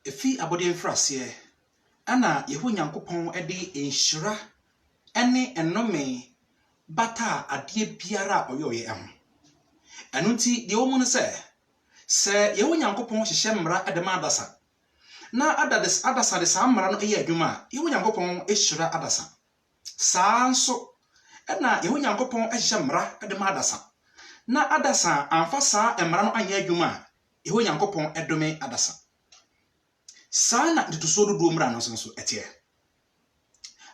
Efi abode mfrase ana yehu Nyankopon ede enhyira ene enome bata ade biara oyoye em. Enu nti de omu ne se yehu Nyankopon hyehye mmara edema adasa. Na adasa de sa mmara no eye adwuma yehu Nyankopon ehyira adasa. Saa nso ena yehu Nyankopon hyehye mmara edema adasa. Na adasa amfa saa mmara no anya adwuma yehu Nyankopon edome adasa. Sana dituso do mmara no so etie.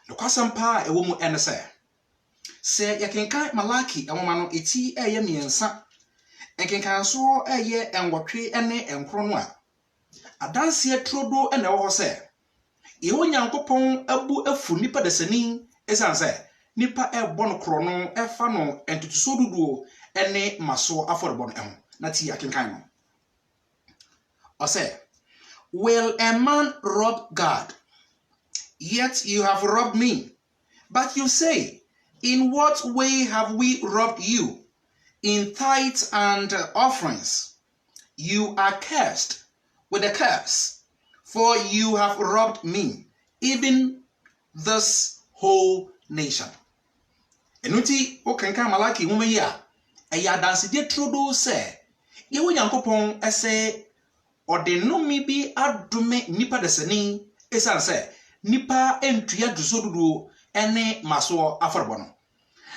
Nokwasampa ewo mu ene se yakenkan Malachi enwoma no eti eye miensa. Enkenkan so eye enwotwe ene enkro no a. Adanse trodo ene wo se yehu Nyankopon abu afu nipa desani esan se nipa ebo no kro no efa no entituso duduo ene maso aforebo no eho. Na ti yakenkan no. O se, will a man rob God? Yet you have robbed me. But you say, in what way have we robbed you? In tithes and offerings. You are cursed with a curse, for you have robbed me, even this whole nation. Enuti o kenkan Malachi nwoma yi a eya danse de trodo se yehu Nyankopon ese ode nomi bi adome nipa desani esan se nipa entua dusodudu ene maso aforbo no.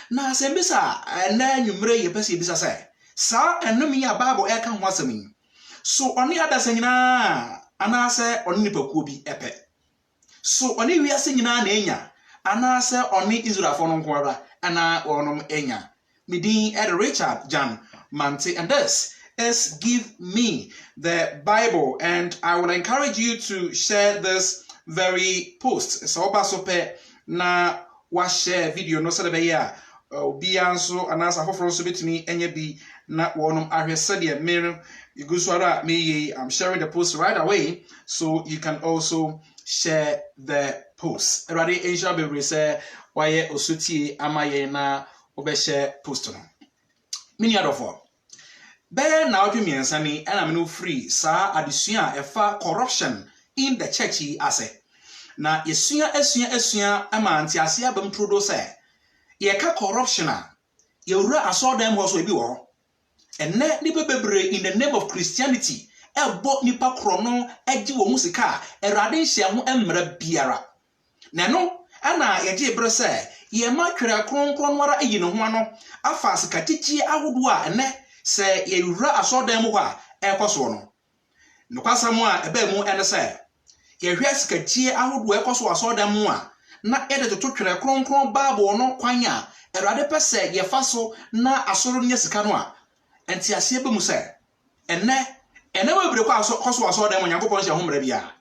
Na sembisa na nwumre ye pese bisa se sa enomi ya Bible e ka ho asemi. So oni adasa nyina ana se oni nipa kuo bi epe. So oni wiase nyina na enya ana se oni Israelfo no nkwara ana onom enya. Midin Ed Richard Jan Manti, and this is Give Me the Bible, and I would encourage you to share this very post. So obasope na wa share video no sebe ya obi anso anasa foforo so betimi enye bi na wonom ahwese de mere igusuara me. I'm sharing the post right away so you can also share the post. Erade Asia be say waye osutie amaye na obehye post no. Mini adofo Be na odwe miensa ni ena me no free sa adesua efa corruption in the church ase. Na esua ama antiase abam trodo se ye ka corruption a ye wura asodem ho so ebi wo. Enne ni bebebre in the name of Christianity ebo nipa krono agi wo musika erade hia ho emra biara. Na no ana ye je bre se ye ma twere kronkron wara eyi ne ho ano afa sikatichi ahodo a enne se ye wura asodem ho a ekoso no. Nokwasam a ebe mu ene se ye hwe sikatichi ahodo ekoso asodem mu a na ede to twere kronkron Bible no kwanya erade pese ye faso na asoro nya sika no a enti ase be mu se ene webre kwa koso asodem Nyankopon hye ho mra bia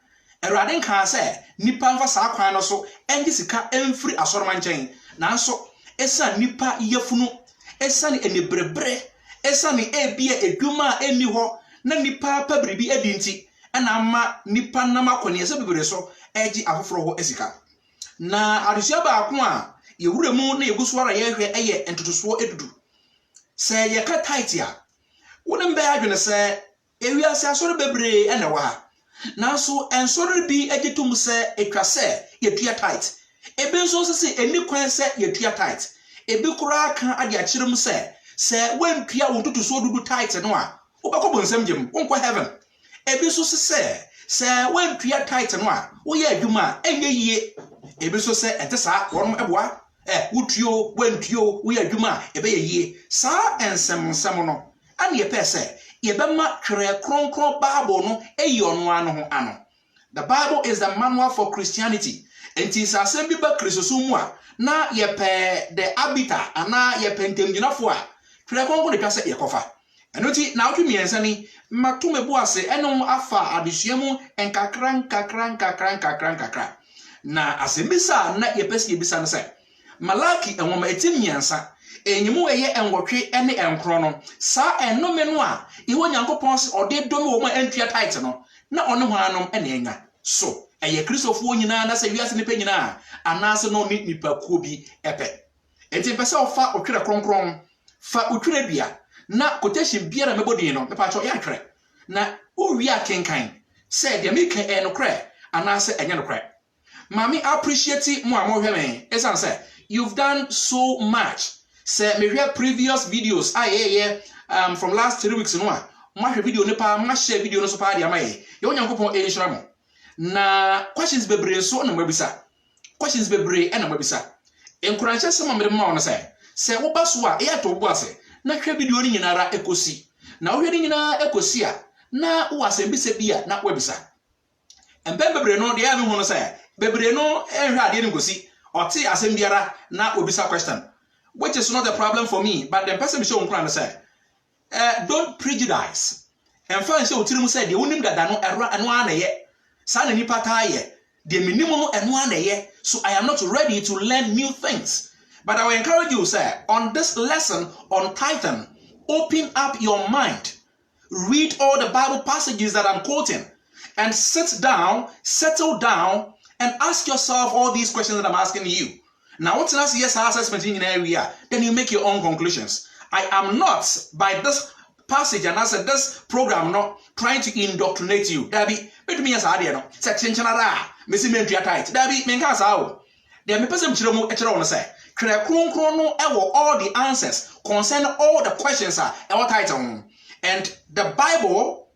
erade nka se nipa mfa saa kwan no so engi sika emfiri asoro manchen nanso esa nipa yefunu esa ni enebrebre esa ni ebia edwuma eni ho na nipa pabribi edinti ena ama nipa na makoni ese bebre so eji afoforo ho esika na adusia ba ako a ye wuremu na yegusuara ye hwe eye entotoso edudu se ye ka tight ya wonem be adwene se ewiase asoro bebre ena wa nanso ensoro bi agitum se etwa se ye tua tight ebe so se eni kwan se ye tua tight ebi kura ka ade akirem se wentua wo totoso dudu tight no a wobakọ bonsam gem wonkọ heaven ebi so se wentua tight no a wo ye adwuma enye yie ebi so se entesa wonom eboa wutuo wentuo wo ye adwuma ebe ye yie sa ensem no ane ye pese ye bema twere kronkron Bible no eyi ono ano. The Bible is the manual for Christianity. Enti sa asem bi ba Kristosu mu a na ye pe the arbiter ana ye pentemgyinafo a twere kronkron de twase ye kofa. Eno ti na otwe miensa ni matumebo ase eno afa adesua mu enkakran. Na asembisa na ye pese ye bisa no se Malachi enwoma etim miensa enyimu eye enwotwe ene enkro no sa enome no a iwo Nyankopon se ode dome wo ma entua tight no na ono ho anom ene enya so eye Kristofo nyina na se wiase nipa nyina anase no nipa kuo bi epe enti pese ofa otwere kronkron fa otwere bia na quotation biara mebodin no mepa cho ya twere na o wi akenkan say the make no cry and I say no cry. Mami appreciate mo amore me. Esan say you've done so much. Say me hear previous videos from last 3 weeks no a ma hwe video ne pa ma share video no so pa dia mai. Ye onyankopon enhyira mo. Na questions bebre so na mabisa. Questions bebre na mabisa. Encourage some amere ma on say wo ba so a e to bo ase na hwe video ni nyinara ekosi. Na wo hwe ni nyina ekosi a na wo ase bisa bia na wabisa. Embe bebre no dia me hu no say bebre no ehwe ade ni gosi. Oti asem biara na obisa question. Which is not a problem for me, but the person show on say, don't prejudice. And first, show Timu said, the unim that no error and 1 ye, son and nipataye, the minimum and 1 ye, so I am not ready to learn new things. But I will encourage you, sir, on this lesson on Tithing, open up your mind, read all the Bible passages that I'm quoting, and sit down, settle down, and ask yourself all these questions that I'm asking you. Now, what's an yes assessment in an area? Then you make your own conclusions. I am not, by this passage and as this program, not trying to indoctrinate you. Dabi, bet me as I did. Section Chanara, Missy Mentria tight. Dabi, Menkasao. There may person Chiromo Echeron say, Chrono, all the answers concerning all the questions are our title. And the Bible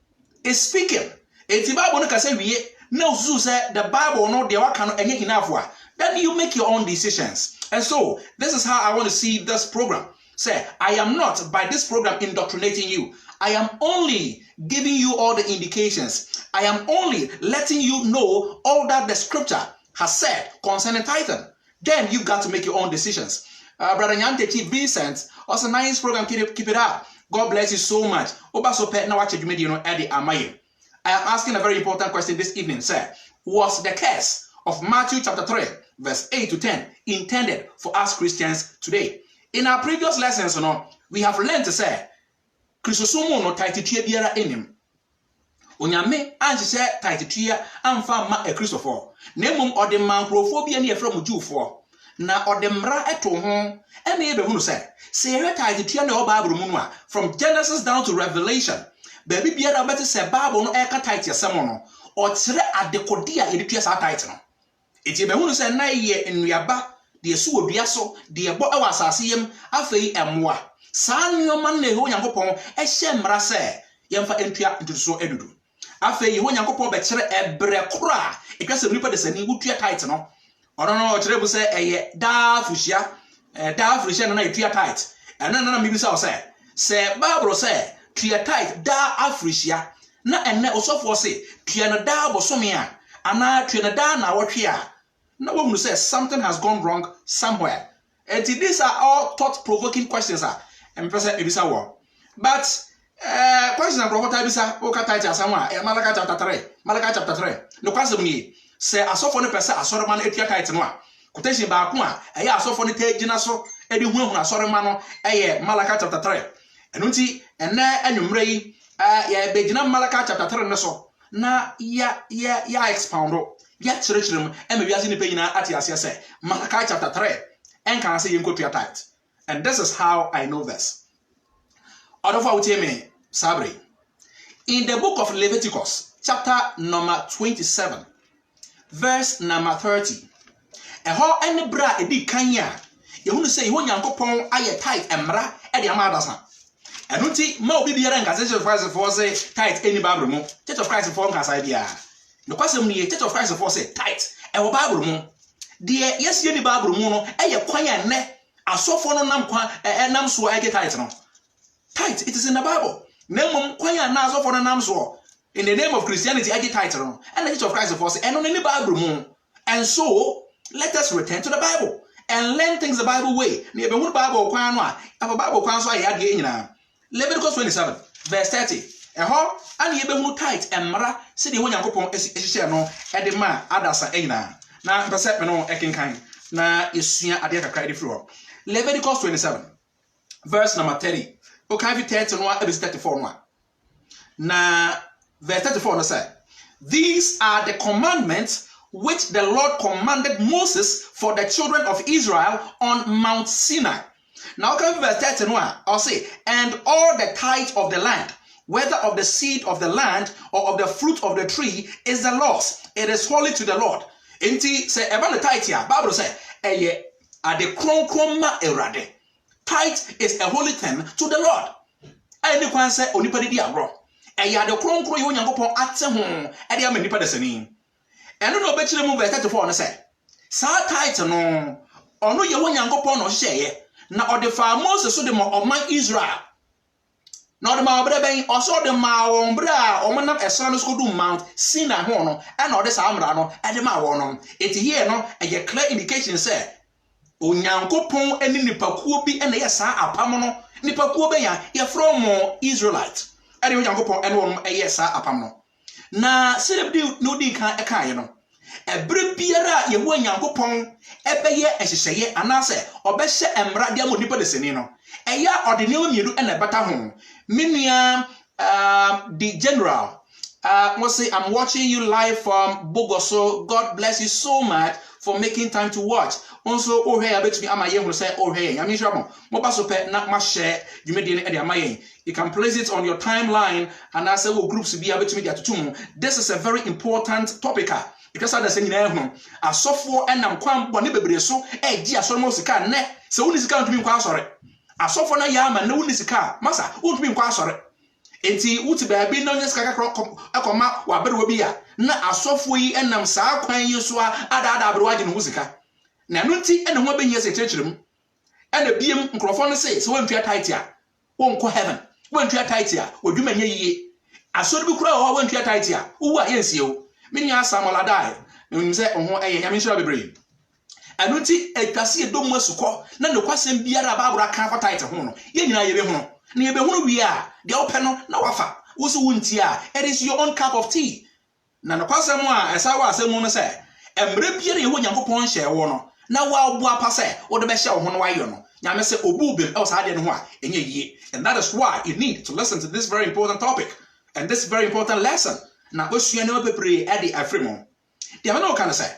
is speaking. It's the Bible can say we no say the Bible no they cannot any enough. Then you make your own decisions. And so, this is how I want to see this program. Say, I am not, by this program, indoctrinating you. I am only giving you all the indications. I am only letting you know all that the scripture has said concerning tithing. Then you got to make your own decisions. Brother Nyantechi Vincent, also nice program, keep it up. God bless you so much. I am asking a very important question this evening, sir. Was the curse of Matthew chapter 3, verse 8 to 10, intended for us Christians today? In our previous lessons, we have learned to say, Christosomo no taititia biara enim. Onyame anhye taititia amfa ma e Christopher. Nemum odemman prophobia ne efra mu Jewfo. Na odemra eto ho, ene ye behunu say, se ye taititia ne Bible mu no a, from Genesis down to Revelation, baby biara beti se Bible no e ka taiti asem no, o kire adekode a ye tua sa taiti no. Eti behunu say na ye enuaba de su odua so de ebo e wasase yem afei emwa. Saa nyoma na eho Nyankopon e hye mra se yemfa entua ntuso edudu. Afei eho Nyankopon be kire ebre kora etwa se nipa de sani wutua tight no. Ono no kire bu se eye da fuhia na etua tight. Na mi bi se Bible se tua tight da afrihia na enne osofo se tua na da bosome a ana tua na da na wotwe a. Now, when we say something has gone wrong somewhere, and these are all thought-provoking questions. And person Ibisa war, but questions are what Ibisa Okataita somewhere. Malachi chapter 3. No question me say I saw for the person I saw the man etia tight no. Quotation ba kuma. I saw for the tagina so. Edi hu I saw the man. Malachi chapter 3. And unti and na enumre yi ya begina Malachi chapter 3 no so. Na ya expound. Yet churchroom and maybe as in the payina at say Malachi chapter 3 and can I say you go to your tight. And this is how I know this. Sabri. In the book of Leviticus, chapter number 27, verse number 30. And how any bra a big kanya, you want to say you want Yankopon aye tight emra at the Amadasa. And unti mo be the Church of Christ for say tight any Bible room, Church of Christ for idea. No question me Church of Christ for say tight and Bible room. Dear yes ye Bible room no e kwanya ne asofo no nam kwa nam so I get tight no. Tight, it is in the Bible. Nemum kwanya na asofo no nam so. In the name of Christianity, I get tight no. And the Church of Christ for say and on any Bible room. And so let us return to the Bible and learn things the Bible way. Ne be hu Bible kwan no a Bible kwan so aye ade nyina. Leviticus 27 verse 30. Eho an ye be hu tight emra se de hu Nyankopon ehihye no e de ma adasa nyina. Na pese me no ekenkan na yesua ade kakra de fro. Leviticus 27 verse number 30. Okay, 30 no e be 34 no. Na verse 34 no say, these are the commandments which the Lord commanded Moses for the children of Israel on Mount Sinai. Now come verse 30 no, I'll say, and all the tithe of the land whether of the seed of the land or of the fruit of the tree, is the Lord's. It is holy to the Lord. Inti say eba the tithe ya, Bible say eye ade kronkron ma Awurade. Tithe is a holy thing to the Lord. Any kwan say onipa di agro. Eye ade kronkron ye Onyankopɔn ate ho e de ama nipa de sani. Eno no obekire mu verse 34 no say sa tithe no ono ye Onyankopɔn no hyeye na ode fa Moses so de mo oman Israel. Na ode ma obere ben oso de ma won bra o monam esra no so do Mount Sinai ho no e na ode sa amra no e de ma won no. It here no a clear indication say Onyankopɔn ani nipakuo bi e na ye sa apam no nipakuo be ya ye from Israelite. E de Onyankopɔn e no e ye sa apam no. Na selebdi no di kan e kan ye no. Ebre biara ye wo Onyankopɔn e be ye ehyehyeye anase obehye emra de amonipa de seni no. Eya ode ne mienu e na bata ho. Minua the general say I'm watching you live from Bogoso. God bless you so much for making time to watch. Also oh hey abetumi amaye hu say oh hey yami hwamo mo ba so pe na ma share dwumedi ne e de amaye. You can place it on your timeline and I say groups bi abetumi de atotum. This is a very important topic. Because I say nyina ehunu asofo enam kwan bone bebre so e gi asoro mo sika ne se woni sika ntumi nkwa asore asofo na ya ma na woni sika masa wotumi nkwa asore enti wuti ba bi na onye sika kakro ekoma wa bere bi ya na asofo yi enam saa kwan yi so ada abere waje no sika na no nti ene ho benye se kyerkyerem ene biem nkrofo no se wontua tithe a wonko heaven wontua tithe a odwuma nye yiye asoro bi kura ho wontua tithe a wo a yensie o minya Samuel adai nim se ho eye nyame hira bebre anuti etwase edom asukọ na nokwasem biara babura kan fa tithe ho no ye nyina ye be ho na ye be ho wi a de opɛ no na wafa wo so wunti a it is your own cup of tea na nokwasem a esa wa asem no se emre biara ye ho Nyankopɔn hye wo no na wa obu apa se wo de be hye wo ho no wayo no nyame se obu bem e sa de no ho a enye yie. And that is why you need to listen to this very important topic and this very important lesson. Na osua ne mapepre e de afrimo de me no kan say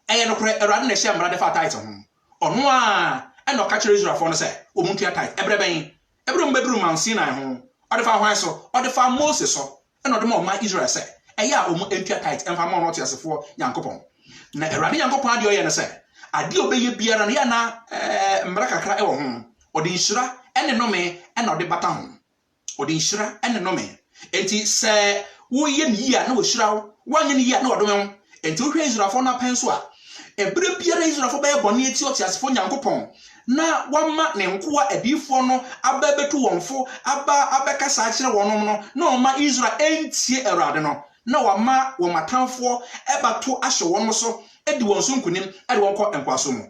eye no kore Awurade na hye mra de fa tithe ho ono a e no ka kire Israelfo no say omuntua tithe ebre ben ebre mbedru Mount Sinai ho o de fa hwan so o de fa Moses so e no de ma o Israel say eye a omu entua tithe emfa ma no tiasefo Nyankopɔn na Awurade Nyankopɔn ade o ye no say ade obeye biara no ya na mbra kakra e wo ho o de nhyira ene no me e no de bata ho o de nhyira ene no me enti say wo ye ni ya na wo hyirawo wanye ni ya na wodom enti wo hwe Israelfo na pen so a ebre biara Israelfo be bone eti otiasefo Nyankopɔn na wama ne nkoa adifo no aba betu wonfo aba abekasa akire wonom no na oma Israel entie Awurade no na wama wo matamfo ebato ahye won so edi won so nkunim edi won kɔ nkwaso mu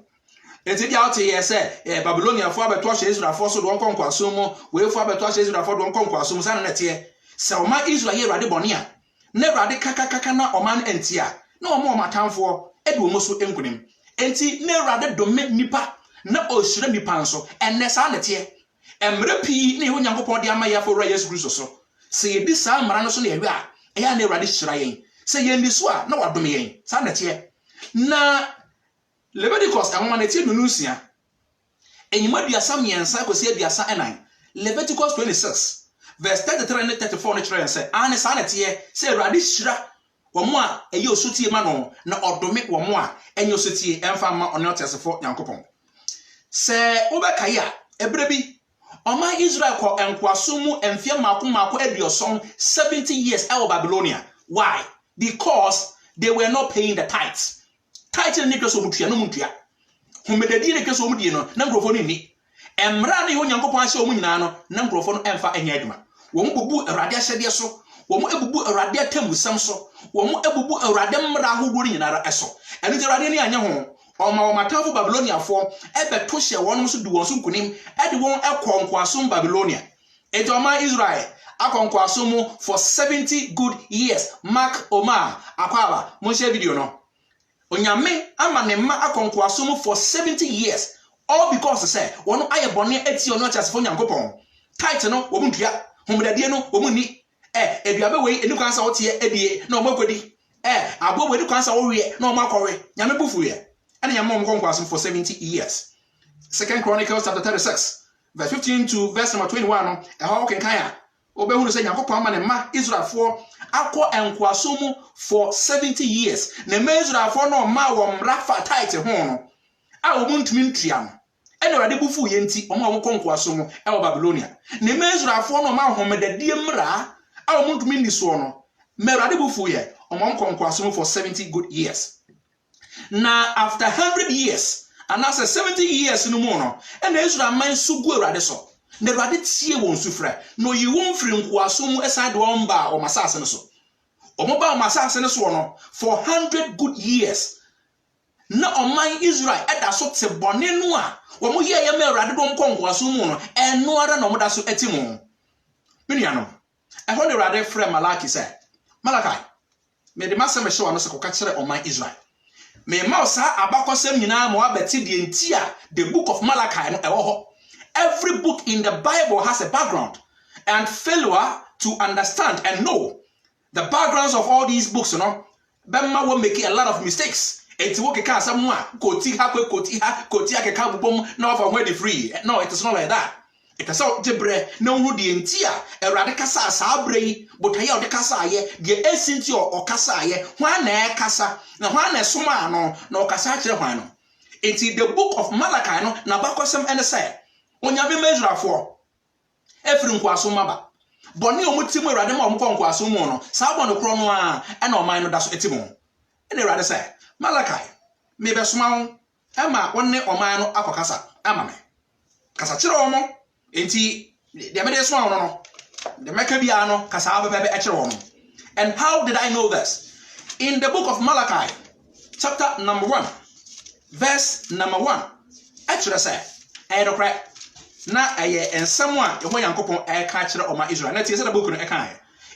enti dia ote ye se Babyloniafo abeto ahye Israelfo so do won kɔ nkwaso mu weefo abeto ahye Israelfo do won kɔ nkwaso mu sana na tie se oma Israel ye Awurade bone a na Awurade kakakaka na oman entia na omo matamfo edi wo so enkunim enti na Awurade dome nipa na ohyira nipa nso enne sa na tie emre pi na Nyankopɔn de ama yafo ra Yesu Kristo so se ye di sa mara no so na yewe a eya na Awurade hyira yen se ye ndi so a na wadome yen sa na tie na Leviticus ahoma na tie nunusia enyima duasa miensa kwesi aduasa enan Leviticus 26 verse 33 and 34 no kire say ane sa na tie se Awurade hyira womo a eye osutie ma no na odome womo a enye osutie emfa ma ono otesefo Nyankopɔn se obekaye a ebre bi oma Israel ko enkwaso mu emfie mako adioson 70 years in Babylonia. Why? Because they were not paying the tithes. Tithe ni keso mutua no mutua humedadi ni keso mudie no na nkrofo ni emra na Nyankopɔn ahye omu nyina no na nkrofo no emfa enya adwuma wo mbubu Awurade ahyede so wo mu ebubu Awurade atamusam so wo mu ebubu Awurade mmra hohoro nyinara eso eno je Awurade ni anya ho oma matafo Babyloniafo ebeto hye won so du won so nkunim ede won ekonkwaso Babylonia ejoma Israel akonkwaso mu for 70 good years. Mark Omar akwaba mo share video no onyame ama ne ma akonkwaso mu for 70 years all because say won aye bone ati ono chasefo Nyankopɔn tithe no wo muntua humdade no wo munni eduabe we eni kwansa wo tie edie na omakodi abo we eni kwansa wo wie na omakɔwe nyame bufu ye ene nyame omonkwaso for 70 years. Second Chronicles chapter 36 verse 15 to verse number 21 no e ho kenkan a obehunu say Nyankopon ama ne ma Israelfo akọ enkoaso mu for 70 years na ma Israelfo no ma wo mrafa tight ho no a wo ntumi ntua no ene Awurade bufu ye nti omo wo konkoaso mu e wo Babylonia na ma Israelfo no ma homedadie mra a wo ntumi ni so no ma Awurade bufu ye omo konkoaso mu for 70 good years. Now after 100 years and after 70 years no more no ene Israel man so gu Awurade so na Awurade tie won sufrɛ no yi won firi nkoaso mu eside won ba o masase no so omo ba o masase no so no for 100 good years na oman Israel eda so te bone no a wo mo ye ma Awurade dom nkoaso mu no eno ara na omo da so etimu menia no ehɔ ne Awurade frɛ Malachi sɛ Malachi me de masɛm hye wa no sɛ koka kyerɛ oman Israel me ma sa abakɔsɛm nyinaa mo abɛte de ntia the book of Malachi no ɛwɔ hɔ. Every book in the Bible has a background, and failure to understand and know the backgrounds of all these books, Bema will make a lot of mistakes. It's okay, someone koti ha ke ka bubom na from where the free. No, it is not like that. It is all jebre no who the entia a radicasa sabre, but here the kasa ye, the essentio or kasa ye, one kasa, na one suma no kasa chewano. It's the book of Malachi no na bakosem and say. Onyame measure for efiri nkwaso maba boni omuti mu Awurade ma omkọ nkwaso mu no sa boni kro no a na oman no da so etimo ene Awurade say Malachi me besoma ho ama wonne oman no akokasa ama me kasa kire omo enti de me de so no de meka bia no kasa abebe e kire omo. And how did I know this? In the book of Malachi chapter number 1 verse number 1 actually say ayedokra na aye ensam a ehwo Yankopon e ka kire oma Israel na tie say the book no e kan.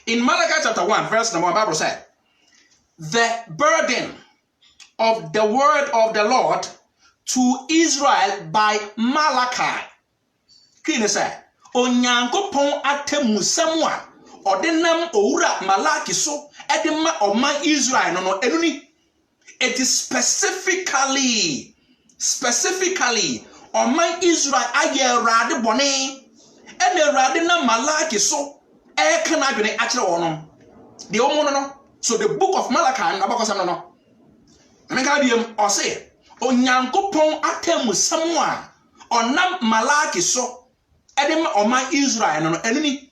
In Malachi chapter 1 verse number 1 Bible said the burden of the word of the Lord to Israel by Malachi. Kini say Onyankopon atemusam a odenam owura Malachi so edema oma Israel no enuni. It is specifically Oman Israel aye Awurade bone ene Awurade na Malachi so e kana adwene akere wonom de omo no. So the book of Malachi na bakosam no menka biem o se Onyankopon atemusam a onam Malachi so edema Oman Israel no enuni.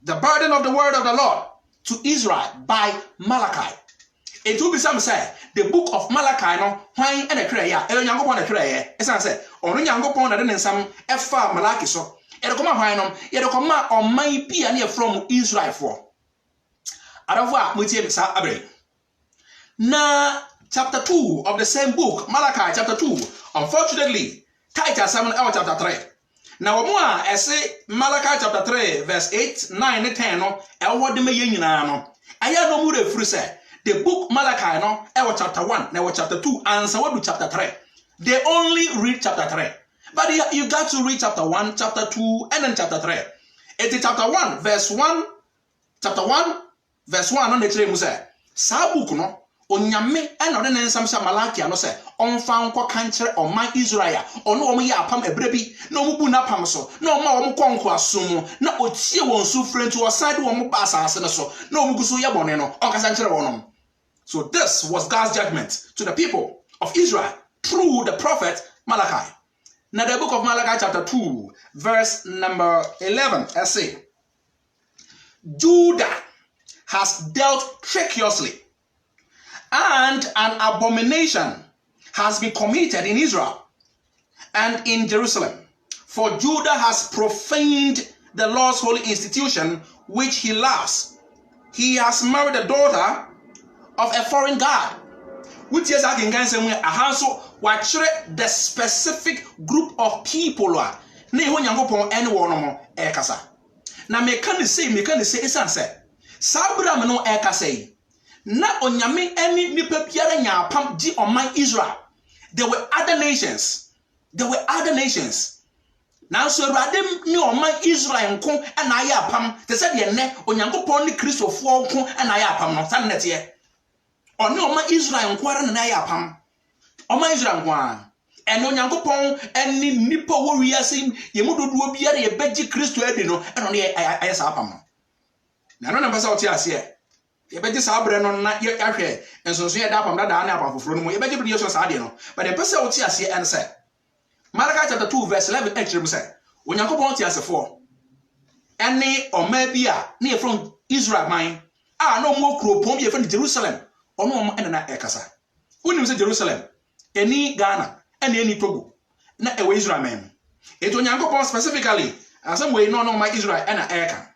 The burden of the word of the Lord to Israel by Malachi. It will be some say the book of Malachi no hwan and a prayer e Nyankopon na prayer esan say onu Nyankopon na de nsam efa Malachi so e de koma hwan no ye de koma oman bia na from Israel for adafo a mutie sa abre na chapter 2 of the same book Malachi chapter 2 unfortunately title 7 chapter 3 now omo a ese Malachi chapter 3 verse 8 9 and 10 no e wo de me ye nyina no aya no mu refuru say the book Malachi no ewa chapter 1 na chapter 2 and so what do chapter 3. They only read chapter 3. But you got to read chapter 1, chapter 2 and then chapter 3. It's chapter 1 verse 1 chapter 1 verse 1 on the three mu say sa book no onyame and on the nsam sha Malachi no say onfa nko kankere oman Israel ono omo ye apam ebrebi na omo bu na apam so na omo omo konko asomo na otie won so front to side omo ba asase no so na omo guso ye bone no onkasa nkere wonom. So this was God's judgment to the people of Israel through the prophet Malachi. Now the book of Malachi chapter 2 verse number 11 I say Judah has dealt treacherously and an abomination has been committed in Israel and in Jerusalem. For Judah has profaned the Lord's holy institution which he loves. He has married the daughter of a foreign god. Which is again the specific group of people na ho Nyankopon ene wo no mo e kasa. Na me kan say esan say sabram no e kasa yi. Na onyame ene nipa biara nya apam di oman Israel. There were other nations. Now so Awurade ni oman Israel nko na aye apam. Te say de ne Onyankopon ni Kristofo nko na aye apam no san nete ye. Oni oman Israel nko ara na aye apam. Oman Israel nko a eno nyankopon eni nipa wo wiase yemu dodo biara ye beji Kristo adi no eno ne ayesa apam na no na pesa oti ase ye beji sa abre no na ye ahwe ensonso ye da apam da na apam foforo no mo ye beji bi yeso sa ade no but the pesa oti ase en say Malachi chapter 2 verse 11 actually say onyankopon oti asefo eni oma bia na ye from Israel man no mo kropom ye from Jerusalem ono oma enana ekasa unim say Jerusalem eni Ghana and any Togo, not a Israel man. It on Yankopon specifically, as some way no my Israel and a aircan.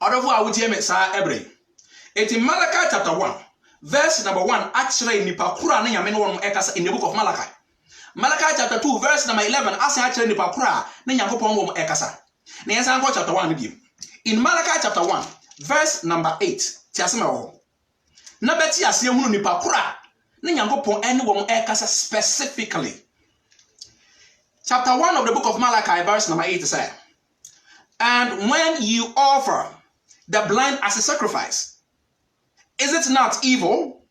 Out of what would you say every? It in Malachi chapter 1, verse number 1, actually Nipakura Nayaman one ekas in the book of Malachi. Malachi chapter 2, verse number 11, as actually Nipakura Nayakopon wom ekasa. Nayanko chapter 1 with you. In Malachi chapter 1, verse number 8, Tiasma. Nabeti Asiamu Nipakura. Specifically. Chapter 1 of the book of Malachi, verse number 8 says, and when you offer the blind as a sacrifice, is it not evil?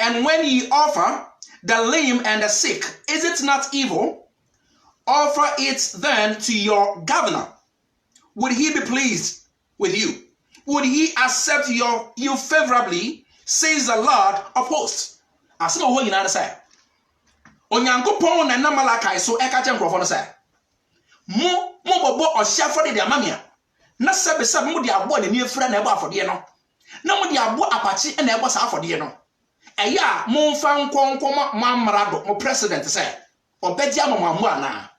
And when you offer the lame and the sick, is it not evil? Offer it then to your governor. Would he be pleased with you? Would he accept you favorably, says the Lord of hosts? Asema ho nyina say onyankopon na na Malachi so eka che nkrofo no say mo bobo ohia de amamia na sebe mo de abo na ni efra na ebo afode no na mo de abo apachi na ebo sa afode no eya mo mfa nkonko ma amrado mo president say obedi amamu ana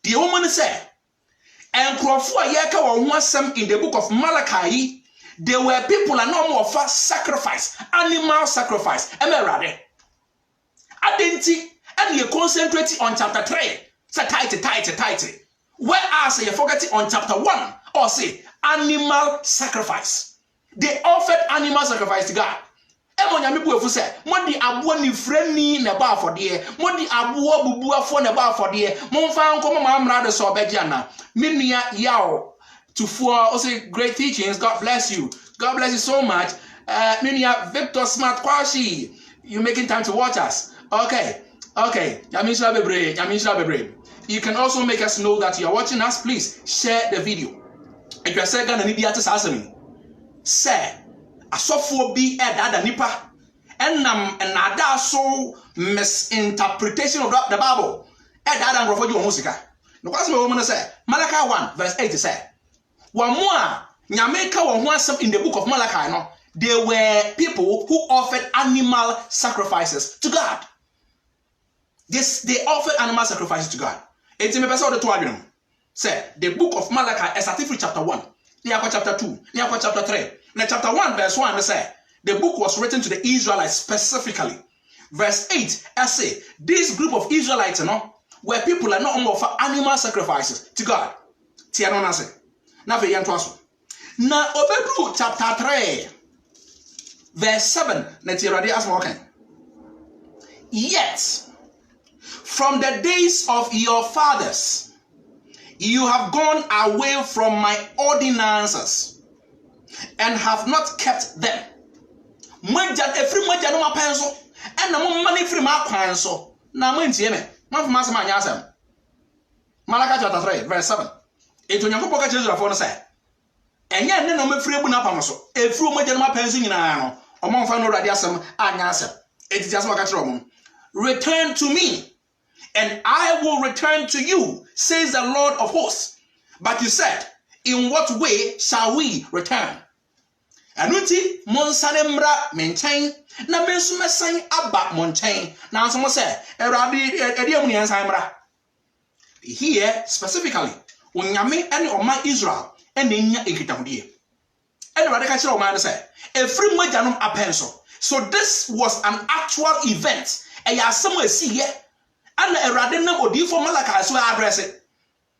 de wo mo say enkrofo ayeka wo ho asem in the book of Malachi. There were people and no more for sacrifice, animal sacrifice. Emerade. Adenti, and you concentrate on chapter 3. Say tight. Whereas you forget it on chapter 1, or say animal sacrifice. They offered animal sacrifice to God. Emonyamibu efu say, mo di abo ni freni na ba afode, mo di abo bubu afo na ba afode, mo mfa nko ma amrado so obegia na. Minua yawo. To for say great teachings. God bless you. God bless you so much. Minia Victor Smart Kwashi, you making time to watch us. Okay. You can also make us know that you are watching us. Please share the video. If you are saying that Nibia to Sasami, say a software be a dada nipa and another so misinterpretation of the Bible. A dada for you musica. No, what's my woman say? Malachi 1 verse 8 say. One more, Nyameka was in the book of Malachi. No, there were people who offered animal sacrifices to God. They offered animal sacrifices to God. It's in the episode of the say the book of Malachi, starting from chapter 1, chapter 2, chapter 3. Now, chapter 1, verse 1, say the book was written to the Israelites specifically. Verse 8, I say this group of Israelites, where people are not only offer animal sacrifices to God. Tianon say. Now, Obedru chapter 3, verse 7. Yet, from the days of your fathers, you have gone away from my ordinances and have not kept them. Malachi chapter 3, verse 7. It on your pocket children for say. And yet, no me free buna pamaso. A few major pension in an among final radiasum and answer. It is just what return to me, and I will return to you, says the Lord of hosts. But you said, in what way shall we return? Anuti monsanemra maintain na mensumesan aba montain. Now someone say, here specifically. Unyame and Oma Israel and Ninya Ikitahudi. And Radical Oman said, a free Majanum apenso. So this was an actual event. And you are somewhere see here. And a radinum or deal for Malachi, so I address it.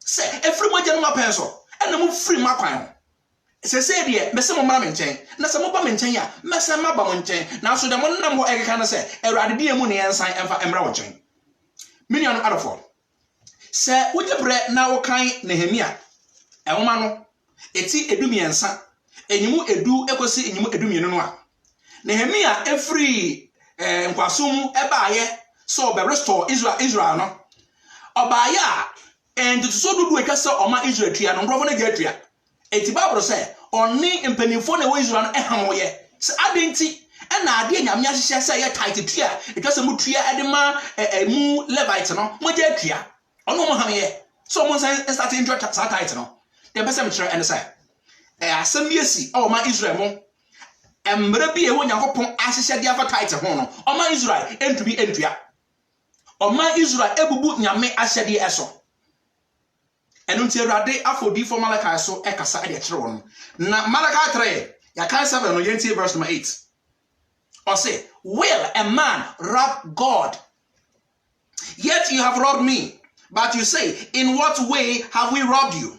Say, a free Majanum apenso. And the move free Maquan. Say, dear, Messamo Maminchain, Nasamoba Minchaya, Messama Bamunchain. Now, so the one number I can say, a radidia money and sign and for Emrawachin. Million out of 4. Say, would you bread now kind Nehemia? A woman, eti edumiansa, and you edu equasi in you eduminua. Nehemia, every Kwasumu, Ebaye, So be restore Israel no. Obaya and so do we kasa oma Israel tua no nkrofo na ga tua. Eti Bible say oni mpanimfo na Israel no eham ye. Se adenti na ade nyame ahyehyɛ sɛ yɛ tight tua. Etwa sɛ mu tua ade ma mu Levite no. Mo ja tua. Ono mo ham ye. So mo say start into sa tight no. The person me kyerɛ ene say asɛm yesi oma Israel mo emre bi e wo Nyankopɔn ahyehyɛ de afa tight ho no. Oma Israel entumi entua. Oma Israel ebubu nyame ahyɛde eso. Enu nti Awurade afodi for Malachi so ekasa de kyerɛ won. Na Malachi 3 ya kan 7 no yenti verse number 8. Or say, will a man rob God? Yet you have robbed me. But you say, in what way have we robbed you?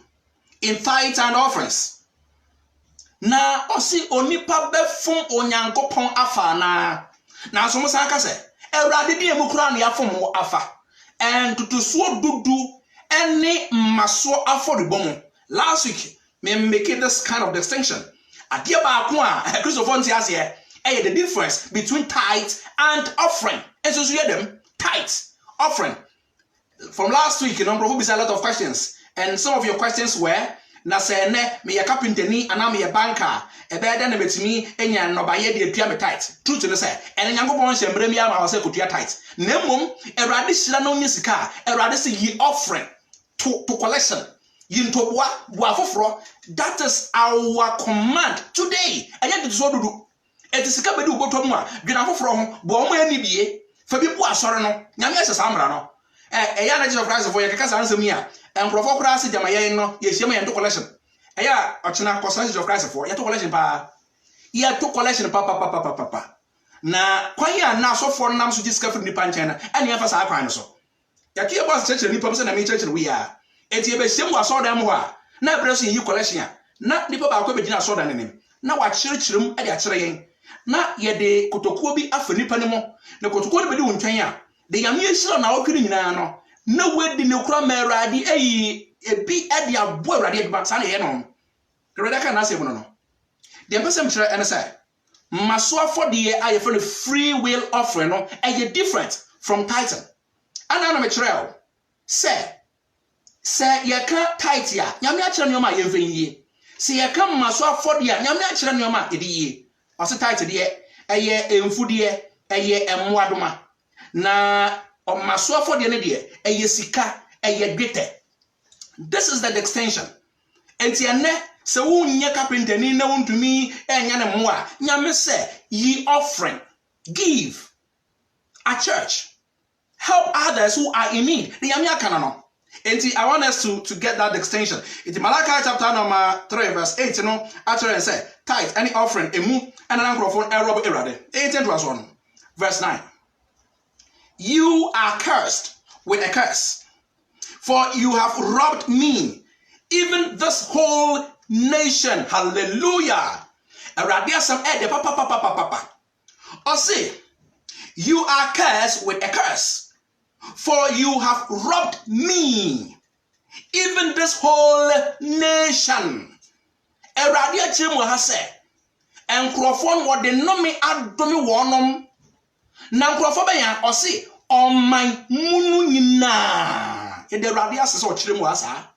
In tithes and offerings. Na osi onipa befum Onyankopɔn afa na so mo san ka sɛ Awurade di emu kura na yafom afa. And to so dudu any maso afɔrebɔ. Last week me making this kind of distinction. Adeɛ baako a Christopher nti ase the difference between tithes and offering. And so you hear them tithes, offering. From last week, you know, probably a lot of questions, and some of your questions were na say ne me ya carpenter ni ana me ya banker e be da na betimi enya no ba ye de atua me tithe. Truth no say en Nyankopɔn hye mbrɛ mi ama wo say kotua tithe. Na mmom Awurade hyira no nya sika, Awurade say ye offering to collection. Yin to boa foforo. That is our command today. Anya de so dudu. Eti sika bedi ubotom a dwena foforo ho bo mo ani bie fa bi bu asɔre no nyame yɛ samra no ɛya na Jesus Christ for yɛ keka san sɛm a nkrofo kora ase gyama yɛn no yɛ hyiam yɛn to collection ɛya ɔkyena kɔsan Jesus Christ for yɛ to collection pa yɛ to collection pa na kwan ya na asɔfo nam so sika firi nipa nkyɛn na ɛne yɛfa saa kwan no so yɛ ke boss church nipa mo sɛ na me church we a eti yɛ be hyiam wɔ asɔre ho a na brɛ so yi collection a na nipa ba akɔ be gyina asɔre dan nim na wa kyerɛkyerɛm ɛde akyerɛ yɛn na yede kotokuo bi afa nipa ne mo na kotokuo ne bedi wontwan a de yame yesira na wotwe nyina no na wedi ne kura ma Awurade ayi ebi ade abo Awurade adba sa na ye no Awurade ka na asem no de mpesem kyerɛ ene sɛ maso afɔde a ye for free will offering no e different from tithing ana na me kyerɛ o sɛ ye ka tithe a nyame akyerɛ nyoma ye mfa yie sɛ ye ka maso afɔde a nyame akyerɛ nyoma ye de yie ɔse tithe de ɛyɛ emfudie ɛyɛ emwadoma na ɔmaso afɔde ne de ɛyɛ sika ɛyɛ dwetɛ. This is the extension. Enti ene sɛ wonye carpenter ni na wontumi enya ne mo a nyame sɛ ye offering, give a church, help others who are in need. The nyame aka no. Enti I want us to get that extension. It's Malachi chapter number 3 verse 8 no actually say tithe any offering emu and an microphone rob erade. 18 to 1 verse 9. You are cursed with a curse, for you have robbed me, even this whole nation. Hallelujah. Erade asam de papa. Or say you are cursed with a curse, for you have robbed me, even this whole nation. Erade achemu ha se enkrofo wo de nomi adomi wonom na enkrofo be ya o se oman munu nyina e de Erade asese o kyeremu asa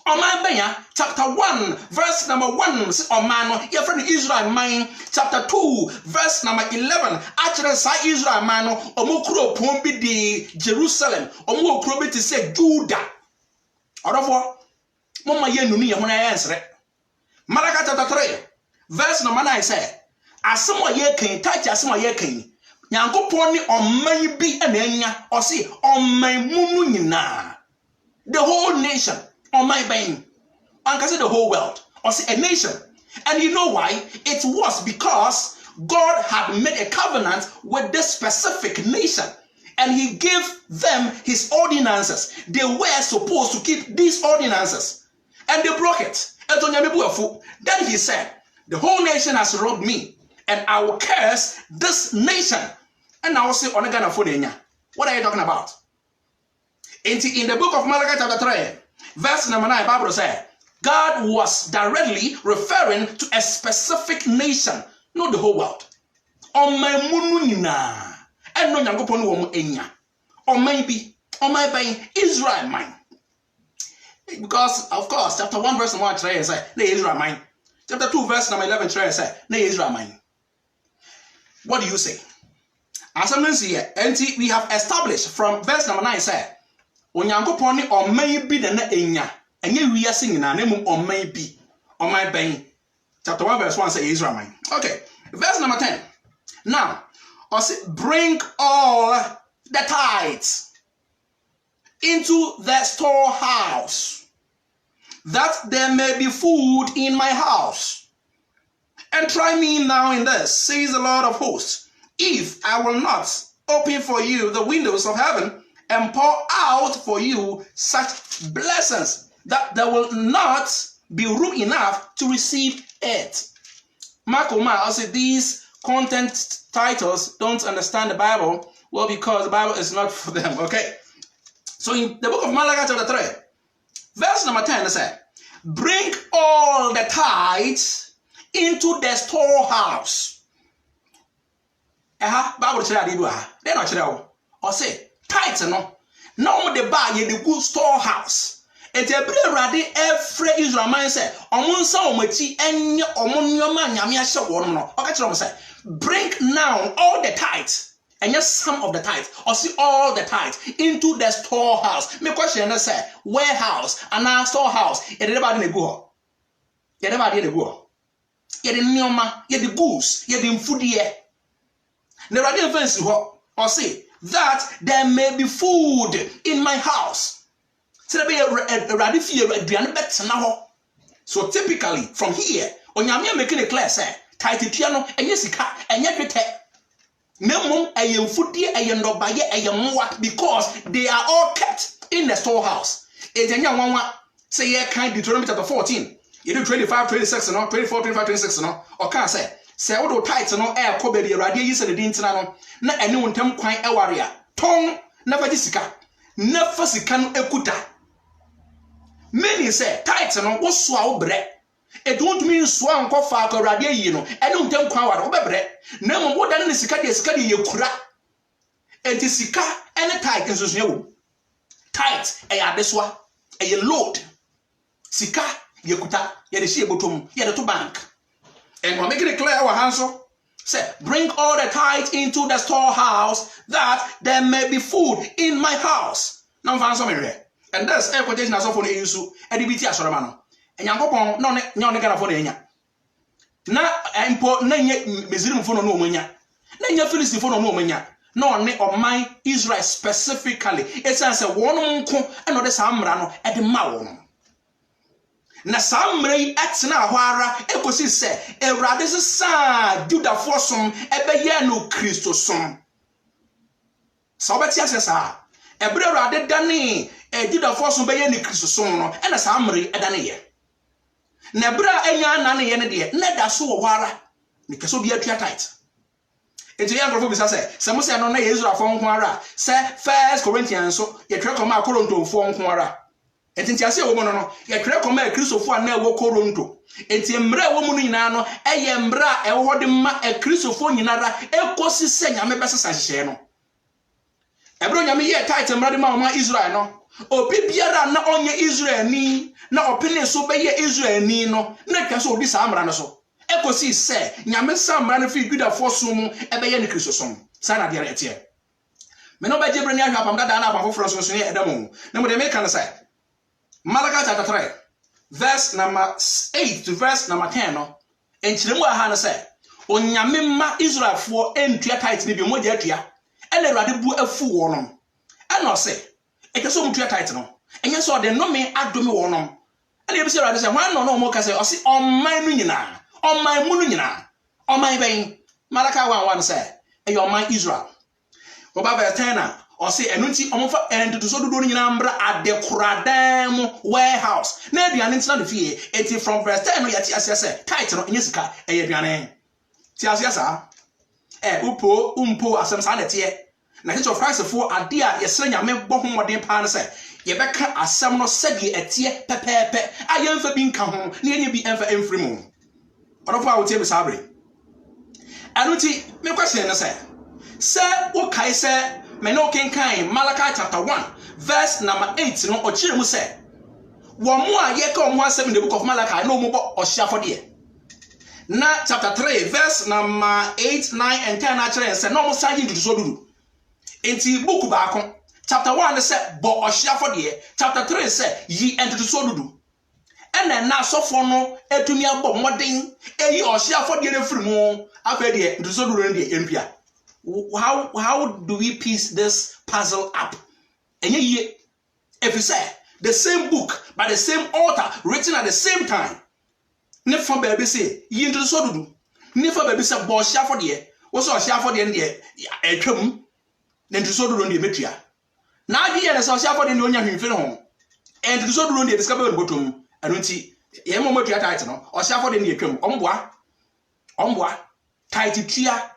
oman be ya chapter 1 verse number 1 se oman no ye friend Israel man chapter 2 verse number 11 actually sa Israel man no omukuro pon bi di Jerusalem omu okuro bi ti se Judah orofo mama ye nunu ye ho na ye nsre. Malachi chapter 3 verse number 9 say asemo ye kan touch asemo ye kan Nyankopon ni oman bi na anya o se oman munu nyina the whole nation oman ben anka say the whole world or say a nation. And you know why? It was because God had made a covenant with this specific nation and he gave them his ordinances. They were supposed to keep these ordinances and they broke it. Then he said, the whole nation has robbed me and I will curse this nation. And I will say, what are you talking about? In the book of Malachi chapter 3, verse number 9, Bible says, God was directly referring to a specific nation, not the whole world. And no Nyankopon wo enya. or maybe Israel mine. Because of course, chapter 1 verse 1 try say, "Na Israel mine." Chapter 2 verse number 11 try say, "Na Israel mine." What do you say? As I'm here, and we have established from verse number 9 say, "Onyankopon ni or maybe the na enya." Enye we are singing na name or maybe or my ben. Chapter 1 verse 1 say Israel mine. Okay. Verse number 10. Now, I say, bring all the tithes into the storehouse, that there may be food in my house. And try me now in this, says the Lord of hosts, if I will not open for you the windows of heaven and pour out for you such blessings that there will not be room enough to receive it. Mark, I say these content titles don't understand the Bible, well, because the Bible is not for them, okay? So in the book of Malachi chapter 3, verse number 10, it says, bring all the tithes into the storehouse. Bible they're not sure. Or say, tithes, no the buy the good storehouse. And every Israel man say, bring now all the tithes, and just some of the tithes, or see all the tithes into the storehouse. My question is, warehouse and now storehouse. Everybody in the go. Everybody in the go. You the nyoma, you the goose, you the food here. Never did fancy what or say that there may be food in my house. So typically from here, when you're making a class, say, Tithing and Yesika and Yet Nemum a food dear a no by a because they are all kept in the storehouse. It's a young one say yeah kind Deuteronomy chapter 14. You do 25, 26 no 24, 25, 26 no or can't say all the tithes no air cover the radio you said the dinner na anyone tem quite a warrior. Tongue never Jessica, never sikan ekuta. Many say tithes no was swallow bread. It don't mean swan ko fa ko radio yi no e no ntem kwa waro bebre na mo boda ne sika de yekura enti sika ene tithe nso so yewo tithe e ya deswa e ye load sika yekuta ye de hie botom ye de to bank and we make it clear our hanso say bring all the tithe into the storehouse that there may be food in my house now fanso me re and that's a quotation as of on yusu e de biti asoroma no Yankopon no ne Ghana for enya na impo na nye Misrim for no omanya na nya Philistine for no omanya no ne oman Israel specifically it says won nko e no de samra no e de ma won na samra yi etena ho ara ekosi se Ewrade sa Judah for som e be ye no Christo som so beti asesa ebre Ewrade dane Judah for som be ye no Christo som no e na samra yi edane ye Nebra enya na ne ye ne de na da so wo ara ne keso bi atua tight enti ya grofo bi say mo say no na Israel fo nko ara say 1 Corinthians so ye twa koma Korinto fo nko ara enti ase wo mo no ye twa koma Kristofo na e wo Korinto enti mra wo mu no nyina no eye mra e wo de ma Kristofo nyinara ekosi se nyame besesa hyehyɛ no ebro nyame ye tight mra de ma Israel no obi biara na onye Israel ni na opene so be ye Israel ni no na twa so obi sa amra no so ekosi se nyame sa amra no fi Judah for so mu e be ye ne Kristo som sa na de retie me no be jebre ni ahwa pam dada na pam foforo so ne edam na mo de make kan say Malachi chapter 3 verse number 8 to verse number 10 no enchiremu aha no say onyame ma Israel for entua tight ni bi mo je atua e na Awurade bu afu wo no e no say e ke so mu tua tight no enye so de no me adome wo no e na be say Awurade say hwan no mo ka say o say oman no nyina oman mu no nyina oman ben Malachi 1:1 say e your man Israel oba verse 10 na o say enunti omofa entutu so dodo nyina mbra adekoradan warehouse na aduane ntina de fie enti from verse 10 no yati ase say tight no enye sika e ye aduane ti ase sa upo umpo asem sa na tie na hit of Christ for ade a yesre nyame bɔ homoden pa na say ye bɛka asem no sɛde etie pepepe ayemfa bi nka ho na enye bi emfa emfrimu ɔrɔfo a wotie bi sabre anuti me question na say wo kai say me no kenkan Malachi chapter 1 verse number 8 no ochire mu say wo mo a ye ka omo asem in the book of Malachi no mo bo ohia for there na chapter 3 verse number 8 9 and 10 actually say no mo say into so dudu enti book ba ko chapter 1 say bo ohia for there chapter 3 say yi into so dudu ena na sofo no etumi abo moden eyi ohia for there free mu afa there into so dudu there empia. How do we piece this puzzle up? And if you say the same book by the same author written at the same time, never baby say you into the sodu, never baby say boy share for the what's all share for the end a chum, then to sodu on the metria. Now the other share for the nonya him film and to sodu on the discovery bottom and don't see Yemometria title or share for the near chum, omboa, tight chia.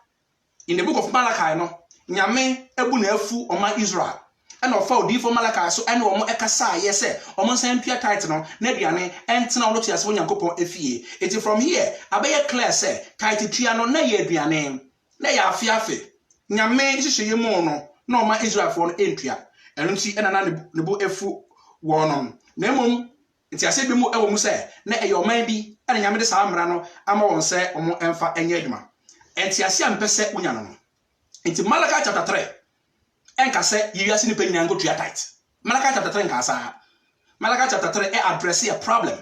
In the book of Malachi, no, Nyame ebu na efu oma Israel. And of all for Malachi, so and omo ekasa, yes, omo send pure title, no, Nediane, and Tina look as when Yankopon efie. It is from here, Abaya Claire say, title Triano, na ye be a name, na ya fiafe. Nyame is a mono, no ma Israel for an entria, and see and the book efu warnon. Nemum, it's a said mo ewo say, na your maybe, and Yamade Samrano, Amo on say, omo enfa and yedma. And Tiasia and Pese Unyano. Into Malachi chapter 3. And Case, you are seeing penny and go to your tight. Malachi chapter 3 Casa. Malachi chapter 3 address a problem.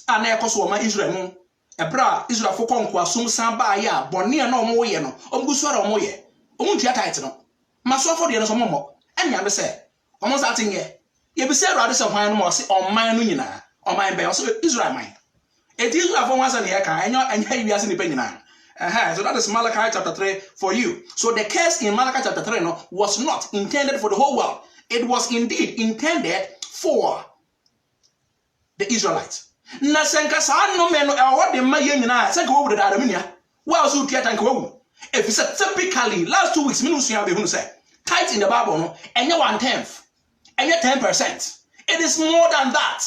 And I cause woman Israel. A bra Israel for conquer some samba ya, Bonia no more yeno, Ombuswara or moye. Omuntia tight no. Maso for the other more. And Yambe say, almost acting here. You be said rather some wine more on my Nunina, or my bear, so Israel mine. It is Israel for once and here, and you are seeing penny now. So that is Malachi chapter 3 for you. So the curse in Malachi chapter 3 no, was not intended for the whole world. It was indeed intended for the Israelites. Na senka sa no me no e de ma ye nyina senka wo de adaminia. Wa so tia tanka wo. If it's typically last 2 weeks minu sua be hunu say tithe in the Bible no enye 1/10. Enye 10%. It is more than that.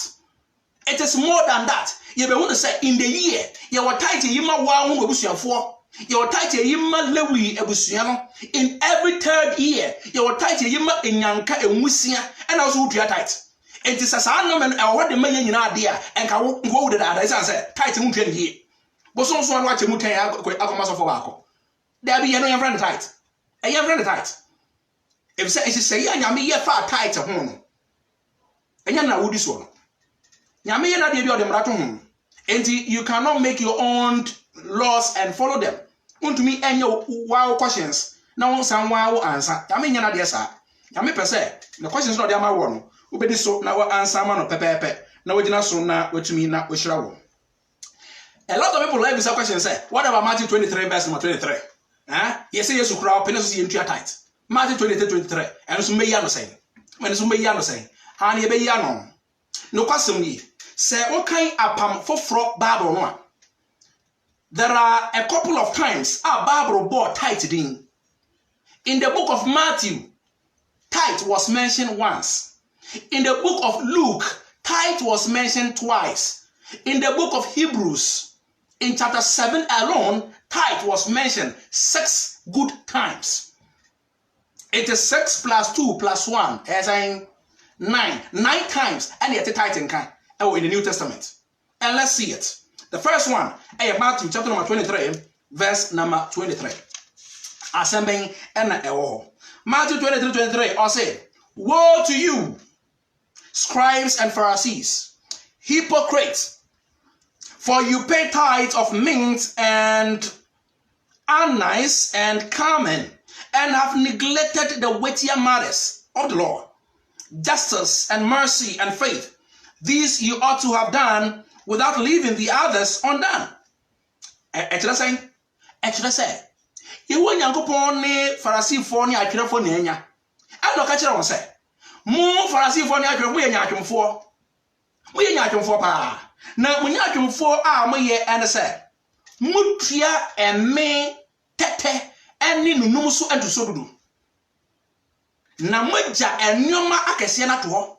It is more than that. You be want to say in the year, you were tight yima wa hu ebusuafo. You were tight yima lewi ebusuano. In every third year, you were tight yima enyanka enwusia and also do tight. It is as I know men what the man nyina ade a enka wo de da is say tight mu twa ye. Bo so so anu ache mu tan akoma so for baako. There be ye no your friend tight. E your friend tight. If say anyame ye fa tight ho no. Enya na wo di so no. Nyame ye na de bi o de mrato ho. And you cannot make your own laws and follow them. Want me any wow questions. Now some wow answer. I mean yana desa. I mean per se. The questions not there my one. Ubedi so na wa answer man or pepe. Na wajina so na what me na wishrawo. A lot of people like this question say, what about Matthew 23 verse number 23? Yes, say yes to crowd penis in tight. Matthew 23. And so may yano saying. When so may yano saying. And ye be yano. No question me. Say okay apam for Bible no. There are a couple of times our Bible bought tithing. In the book of Matthew, tithe was mentioned once. In the book of Luke, tithe was mentioned twice. In the book of Hebrews, in chapter 7 alone, tithe was mentioned 6 good times. It is 6 plus 2 plus 1, as in 9 times, and yet the tithing can. Oh, in the New Testament. And let's see it. The first one, Matthew chapter number 23, verse number 23. Assembling and Matthew 23, or say, woe to you, scribes and Pharisees, hypocrites, for you pay tithe of mint and anise and cumin, and have neglected the weightier matters of the law, justice and mercy and faith. These you ought to have done without leaving the others undone. Actually say, you want Yankopon ne Pharisee for ni atwere for na anya. And no catch on say, mo Pharisee for ni atwere mo nya atwemfo. Mo nya atwemfo pa. Na mo nya atwemfo a mo ye and say, mutua eme tete eni nunum so antu so dudu. Na moja enwoma akese na to.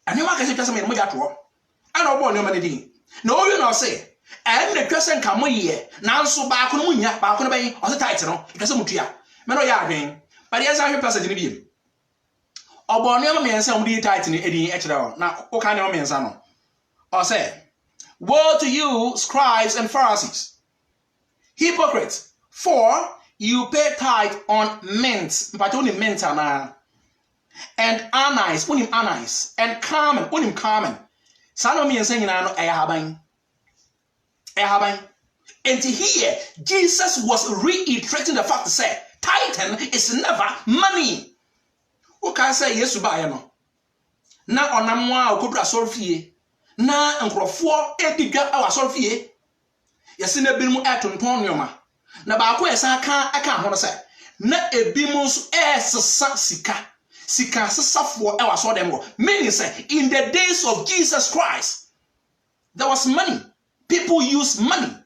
Anwoma akese twase me moja to. Ana obo enwoma ne din. Na owi na say, and the twase nka mo ye, na nso ba ko no munya, ba ko no ben o se tight no, twase mutua. Me no ya adwen. But yes, I have passage in the Obo never means some de titan in extra. Now, what kind of means I know? Or say, woe to you, scribes and Pharisees, hypocrites, for you pay tithe on mint, but only mint and anise, unim anise, and carmen, unim carmen. Some means saying, I know, and here, Jesus was reiterating the fact to say, tithing is never money. Who can say yes to buy no? Na onamwa okobra sorfie. Na nkrofo ediga awa sorfie. Yesi na binom etonton nyoma. Na ba ko esa aka ho no say. Na ebimu so esesa sika. Sika sesafo ewa so dem go. Meaning say in the days of Jesus Christ there was money. People used money.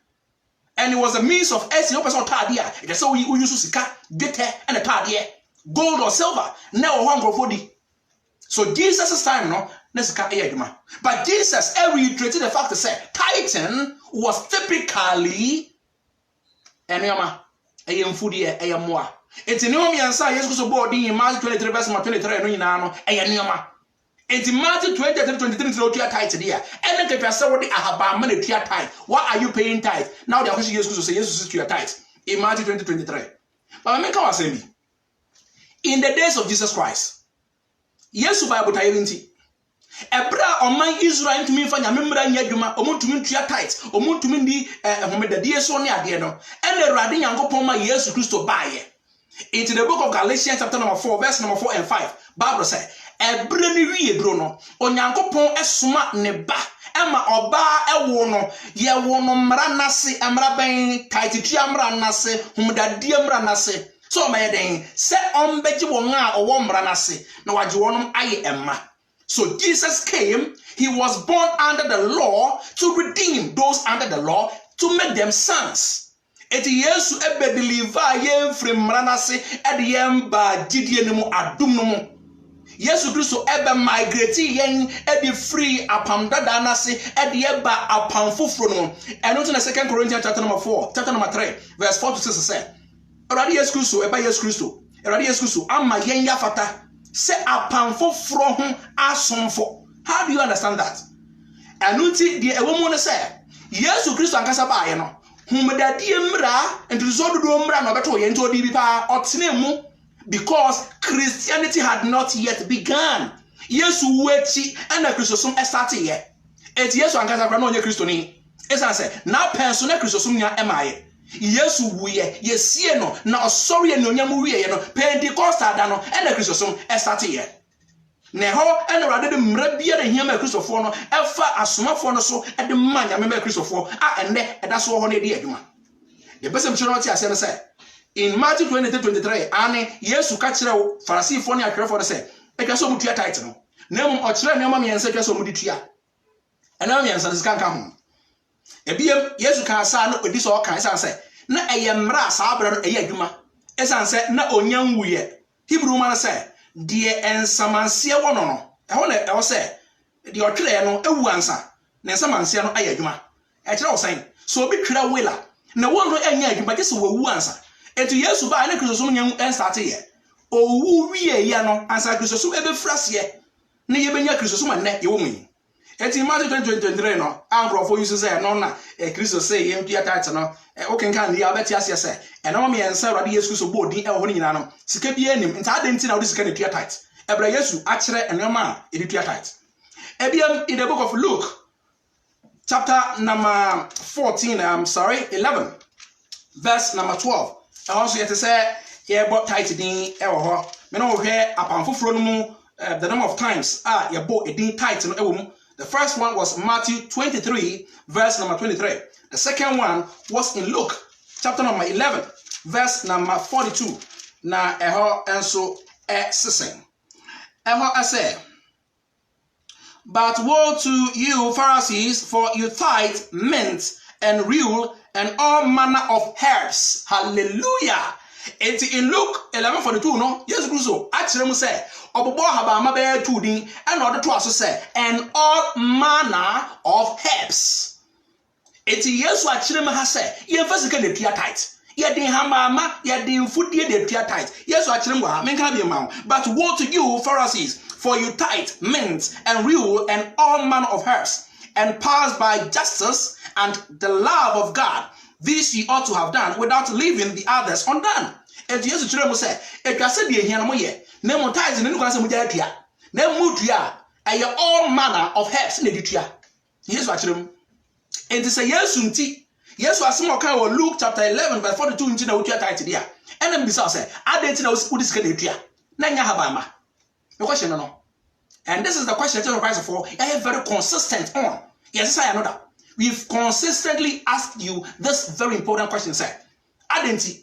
And it was a means of essence person tadia. It is so we use sika, get and a tadia. Gold or silver, now one go for the. So Jesus' time, no, but Jesus reiterated the fact to say tithing was typically a food a more. It's in Naomi and Say, yes, so board in Matthew 23, verse 23, no, it's in Matthew 23, to your tithe here. And if you say what I have money to your tithe, why are you paying tithe? Now the question is to say yes to your tithe in Matthew 23. But I make our assembly. In the days of Jesus Christ, yes, Bible tithing. Ebra oman Israel to me fa nyamemra nya dwuma omontumi ntua tithe omontumi ndi homedadie so ne ade no ene Awurade Nyankopon ma Jesus Christo baaye. Into the book of Galatians chapter number 4 verse number 4 and 5 Bible say ebra ni wie duro no Onyankopon esoma ne ba ema oba ewo no ye wo no mra nase emra ben tithe tua mra nase homedadie mra nase. So my den se ombeji won a owo mra nase na waje wonum aye emma. So Jesus came, he was born under the law to redeem those under the law, to make them sons. Eti Yesu ebe deliver yen from mra nase e de yen ba gidie ne mu adum no mu. Yesu Kristo ebe migrate yen e de free apam dada nase e de eba apam foforo no. And in the 2 Corinthians chapter number 3 verse 4 to 6 say Eradi Yesu Kristo eba Yesu Kristo. Eradi Yesu Kristo amma yen yafata se apam foforo ho asomfo. How do you understand that? Anuti the ewomu no say Yesu Kristo ankasa baaye no. Humedadie mra entuzo dodo mra no beto yen to di bi pa otene mu because Christianity had not yet begun. Yesu wechi and the Christosum started here. Et Yesu ankasa bra no onye Kristo ni. Esa say na penso na Christosum nya emaye. Yesu wuye yesie no na osori eni onyam wiye no Pentecost da no and the Christosum started here. Ne ho and Awurade de mra bia de hiam Christofo no efa asomafo no so e de manya me Christofo a enne e da so ho na di adwuma. The person chiro no ti ase no say in Matthew 23 ane Yesu ka kire Farisifo ne akwerefo no say e ka so mutua tithe no na mum o kire ne ma miensa ka so mudi tua ena miensa sika nka ho ebiem Yesu ka sa no odi so o kan say na eye mra sa abra no eye adwuma esan say na onyam wuye Hebrew man say die ensamanse wono no eho na eho say die otwere no ewu ansa na ensamanse no aye adwuma e kire wo san so obi twere wela na won no anya adwuma je se wo ansa etu Yesu ba na Kristo nyam en start ye owu wie ye no ansa Kristo ebe frase na ye benya Kristo ma ne ye wo mu eti Matthew 2023 no ankrofo use say no na Kristo say ye ntua tithe no o kenkan dia abeti ase say e na me yensa Awurade Yesu Kristo bo din e ho nyina no sika bi anim nta adenti na wo sika na tua tithe ebra Yesu akire enema e tua tithe ebiam in the book of Luke chapter number 11 verse number 12 also yet say ye bought tithe din e wo ho me no hwe apamfoforo no mu the number of times ye bought a din tithe no e wo mu. The first one was Matthew 23 verse number 23. The second one was in Luke chapter number 11 verse number 42. Na eho enso sisen. Eho say, but woe to you Pharisees, for you tithe mint and rule and all manner of herbs. Hallelujah. It's in Luke 11:42 no Yesu Kristo akire mu say obobo haba ma be tu din and order to aso say and all manner of herbs. It's Yesu akire mu ha say ye fasika na tua tithe Ye din hamama, ye din foodie de tua tithe. Yes, I tell you, men can be amount. But woe to you, Pharisees, for you tithe, mint, and rule, and all manner of herbs, and pass by justice and the love of God. This ye ought to have done without leaving the others undone. And Jesus told us, if you said, "Ye no ye, no more tithes, and no mujatia, no mutia, and all manner of herbs in the tia." Here's what you do. And to say, yes, unti. Yes, was some kind of Luke chapter 11, verse 42 into the Utia title there. And then besides, I didn't know who this can do. Nanya Habama. The question, no. And this is the question to Christ for. I am very consistent on. Yes, I know that. We've consistently asked you this very important question, sir. I didn't.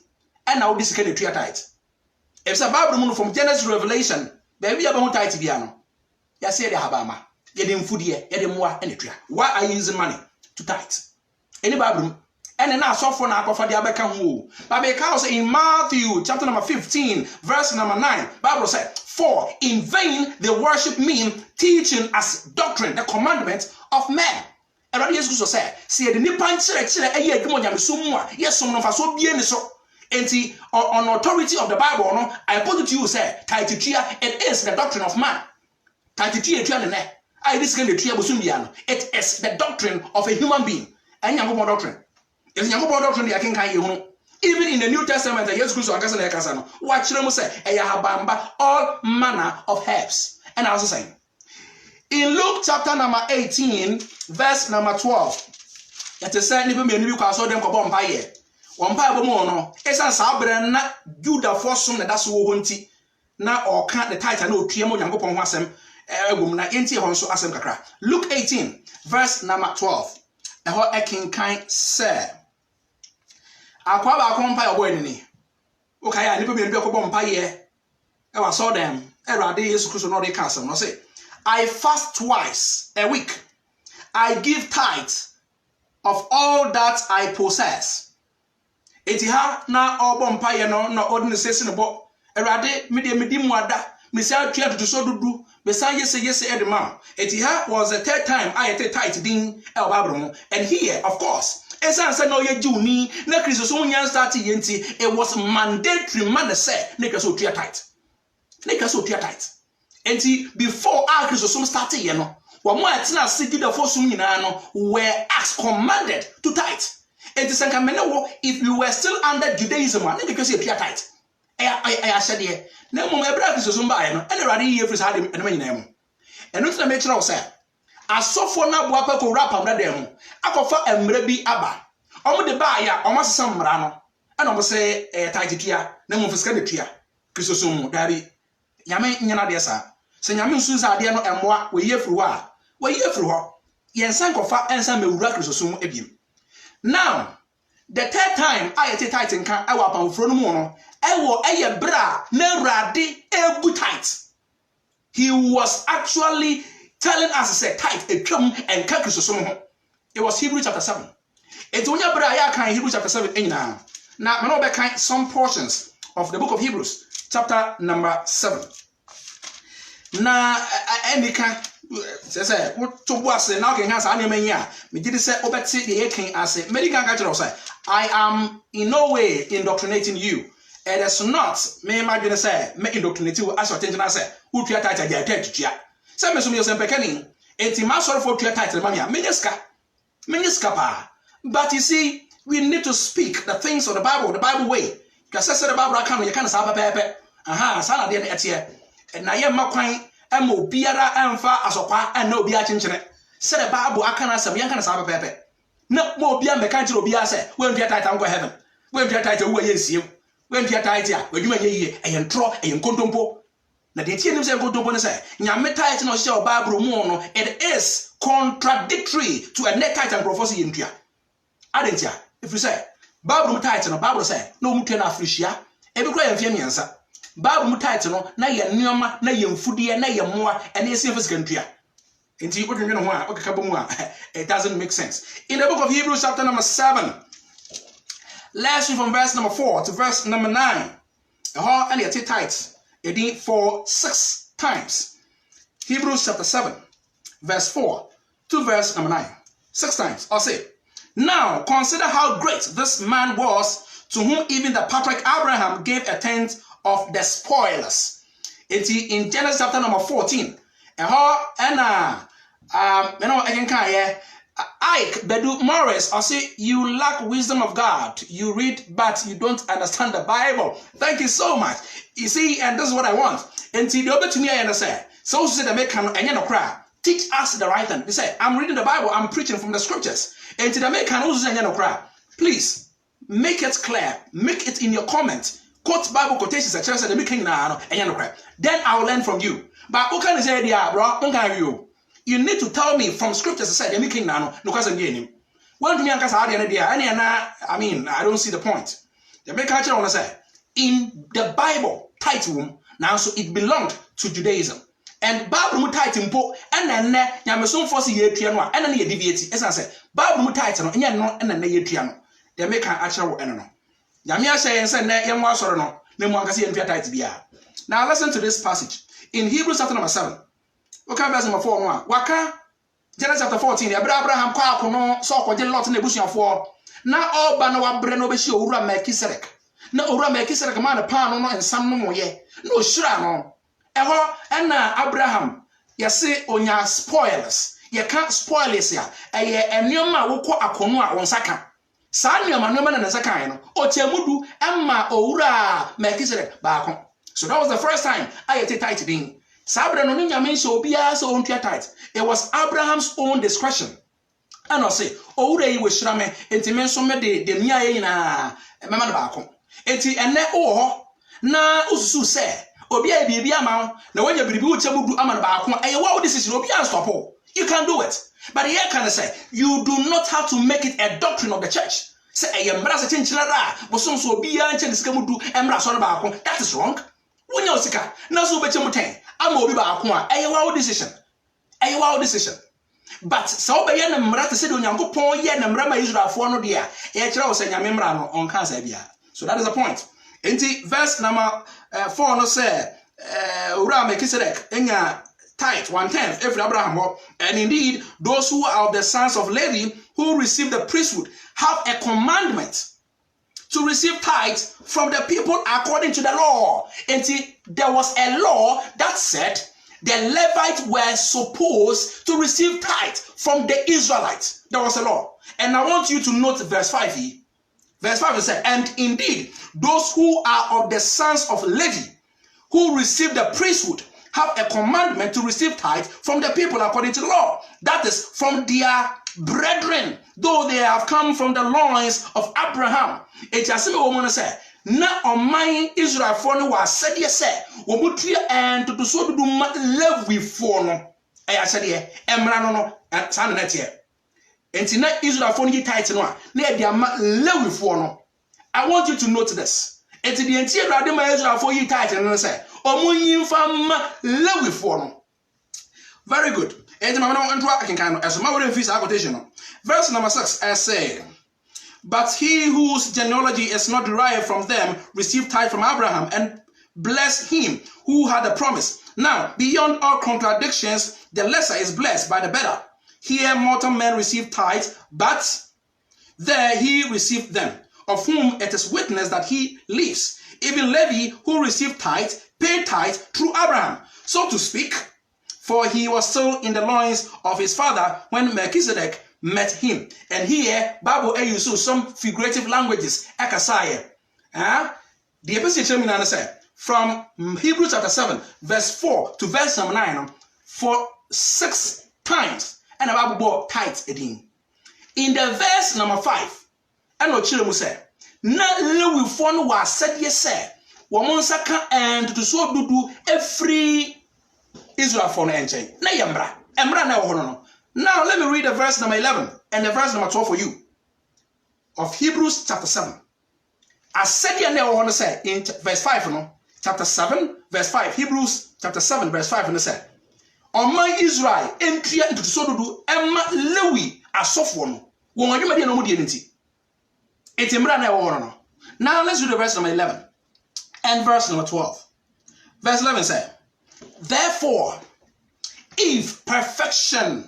And now this can do title. If it's a Bible from Genesis to Revelation, baby, I'm going to title piano. Yes, the Habama. You didn't food here, you didn't want any tree. Why are you using money to tithe? Any Bible? And then I saw for now for the Abeka who. But because in Matthew chapter number 15, verse number 9, Bible said, "For in vain they worship me, teaching as doctrine the commandment of men." And what Jesus said, "See the nipan chere a year yes, some of us so be so." And on authority of the Bible, no, I put it to you, say, tithe, it is the doctrine of man. Tithe, it is the doctrine of a human being. And you're doctrine. If you're doctrine, I can even in the New Testament, yes, watch them say, all manner of herbs. And I was saying, in Luke chapter number 18, verse number 12, it is said, "Never me because all them go bomb pie. One pie no. It's a sabre na Judah for some that's wo hunti. Na or can't the title no triamo yango pon wasem. Luke 18, verse number 12. Eho ekinkan say. Akwa ba kompa obo enini. Okay, nipa be ko bompa ye. E wa saw them. Erade Yesu Kristo no dey cancel. No say, "I fast twice a week. I give tithe of all that I possess." Eti ha na obompa ye no na odine sesi no bo. Erade medi muada. Misia tua to so dudu. Besa yes edema. Eti ha was the third time I ate tithe din el Bible. And here, of course, said no ye Juni, na Christo so nyan start yenti. It was mandatory man say, "Neka so tua tithe." Neka so tua tithe. Enti before our Christo so started ye no, wa mo atina sigi the for sum nyina no were asked commanded to tithe. Enti sanka menewo if you were still under Judaism, neka so tua tithe. I said here. No more brother so somebody no and already here for side and nyina and no make sure say asofo na boapa ko rap am na dem akofa emre bi aba omo de ba ya omo sesam mra no and omo say tithe tua na mo fiska de tua kristo mu dari nyame nyina de sa se nyame nsu sa de no emoa we ye furu a we ye furu ho ye nsan kofa ensan mewura kristo mu ebiem. Now the third time I ate tithe nka I wa pamfro no mu no ewo eye bra na rade ebu tithe. He was actually telling us to say tithe etwam enka kristo ho. It was Hebrews chapter 7. It's onya bra ya kan Hebrews chapter 7 enyina. Now me no be kan some portions of the book of Hebrews chapter number 7. Na endika say what to boase na kan sa na manya me did say obeti the kan ase medical ka say I am in no way indoctrinating you. It is not me imagine say me indoctrinate you as attention I say who tua title dey tell tua. Say me so me say pekani enti ma sorry for tua title mania menyeska pa. But you see, we need to speak the things of the Bible way. Because say the Bible can you can say pepe. Aha, sana dey etie. Na ye makwan emo biara emfa asokwa and na obi a chenchene. Say the Bible akana say ye can say pepe. Na mo obi a meka nchire obi a say we tua title go heaven. We tua title wo ye nsiem. When tua title a wadwuma ye ye ntro nkontompo. Na de tie nim say nkontompo ne say nyame title no share Bible mu no it is contradictory to a net title prophecy in tua. Adentia, if you say Bible title no Bible say no mutua na afrihia e be kura yemfie miensa. Bible title no na ye nneoma na ye mfudie na ye moa ene ese physical ntua. Enti you odwene ho a okeka bomu a it doesn't make sense. In the book of Hebrews chapter number 7, let's read from verse number 4 to verse number 9. And you take tithes it for 6 times. Hebrews chapter 7 verse 4 to verse number 9. 6 times. I'll say, now consider how great this man was to whom even the patriarch Abraham gave a tenth of the spoilers. In Genesis chapter number 14, and Ike Bedu Morris, I say you lack wisdom of God. You read, but you don't understand the Bible. Thank you so much. You see, and this is what I want. And the other to me, I understand. So say the make and cry. Teach us the right thing. They say, I'm reading the Bible, I'm preaching from the scriptures. And to the make and cry. Please make it clear, make it in your comments. Quote Bible quotations that church said the making and cry. Then I will learn from you. But what can I say, bro? You need to tell me from scriptures that said the making no because I'm getting him. When me I mean, I don't see the point. The make culture want to say in the Bible title now, so it belonged to Judaism. And Bible mu title mpo and then nyamesom force ye tua no and then ye deviate. As I say, Bible mu title no enya no and then ye tua no. The make actual wo eno no. Nyame say say na ye mo asoro no, na mo ankase ye tua title bia. Now listen to this passage in Hebrews chapter number 7. Okay, verse number 4 no. Waka Genesis chapter 14, Abraham kwa akono so okoje Lot na ebusuafo. Na oba na wabre no be hye owura Melchizedek. Na owura Melchizedek ma na pan no ensam no moye. Na ohyira no. Eho ena Abraham yase onya spoilers. Ye ka spoilers ya. Eye enioma wokọ akono a wonsaka. Sa enioma no na nsaka no. Otiamudu emma owura Melchizedek baako. So that was the first time I take tithing. Sabra no nyame so obia so ontua tithe. It was Abraham's own discretion. And I say, owura yi we hyira me enti so me de mia ye nyina mema no baako. Enti ene ho na ususu se obia biribi ama na wanya biribi uchamudu ama no baako. Eye wa decision obia stop. You can do it. But here can I say, you do not have to make it a doctrine of the church. Say eye mbra se chinchira da bosom so obia nche disikamudu embra so no baako. That is wrong. Wonya osika na so beche muten ama obi baako a eye wa decision. Eye wa decision. But so be ye na mra te se de onyankopon ye na mra ma Israelfo no de a ye kire wo se nyame mra no on kan sa bia. So that is the point. Enti verse number 4 no say ura Melchizedek enya tithe 1/10 every Abraham. And indeed those who are of the sons of Levi who receive the priesthood have a commandment to receive tithes from the people according to the law. And there was a law that said the Levites were supposed to receive tithe from the Israelites. There was a law. And I want you to note verse 5 here. Verse 5 says, and indeed, those who are of the sons of Levi, who receive the priesthood, have a commandment to receive tithe from the people according to the law. That is from their brethren, though they have come from the loins of Abraham. It has a woman say, na oman Israel for no was said yes, womutia and to so do live with for no. I said here, Emra no, and Sanet here. And tina Israel for no tithe no, near their live with for no. I want you to note this. And the entire Radima Israel for you tithe and say, Omunyin fam live with for no. Very good. And I can kind of as my word fees quotation. Verse number 6 I say, but he whose genealogy is not derived from them received tithe from Abraham and blessed him who had the promise. Now, beyond all contradictions, the lesser is blessed by the better. Here mortal men receive tithe, but there he received them, of whom it is witness that he lives. Even Levi, who received tithe, paid tithe through Abraham, so to speak, for he was still in the loins of his father when Melchizedek met him. And here, Bible uses some figurative languages. The epistle said from Hebrews chapter 7, verse 4 to verse number 9, for 6 times, and the Bible brought tithe again. In the verse number 5, and no children will say, na lewi phone was said yes, sir. Woman saka and to so do every Israel for enche. Na yambra. Embra na wohono. Now let me read the verse number 11 and the verse number 12 for you. Of Hebrews chapter 7. I said you now want to say in verse 5 no. Chapter 7 verse 5. Hebrews chapter 7 verse 5 and say. On my Israel entry into so do Emma Lewi asofo no. Won adwuma de no mu de nti. Etimbra na wohono no. Now let's read the verse number 11 and verse number 12. Verse 11 says, therefore, if perfection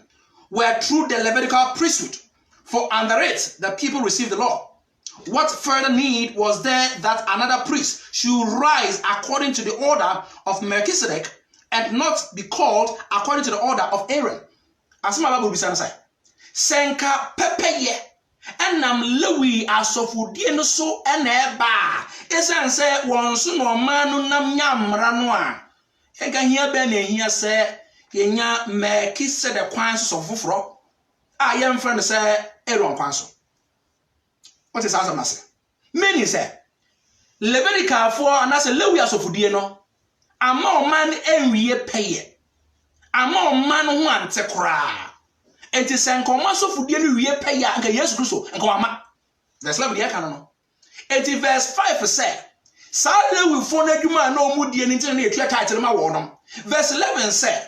were through the Levitical priesthood, for under it the people received the law, What further need was there that another priest should rise according to the order of Melchizedek and not be called according to the order of Aaron? As my Bible says, Senka pepeye enam Lewi asofudie no so eneba esan se wonso no manu nam nyamra no a ega hia be na hia se yenya Melchizedek kwan so foforo a yem friend se Aaron kwan so. What is answer masse? Many say Leviticus for and as a Lewi asofudie no ama man enwie peye ama man ho ante kra. Enti senkoma asofudie no wie peye anka Yesu Kristo anka wama. Verse 11 here kan no. Enti verse 5 say sa Lewi fo na adwuma na omudie ni nti na etua title ma wo no. Verse 11 say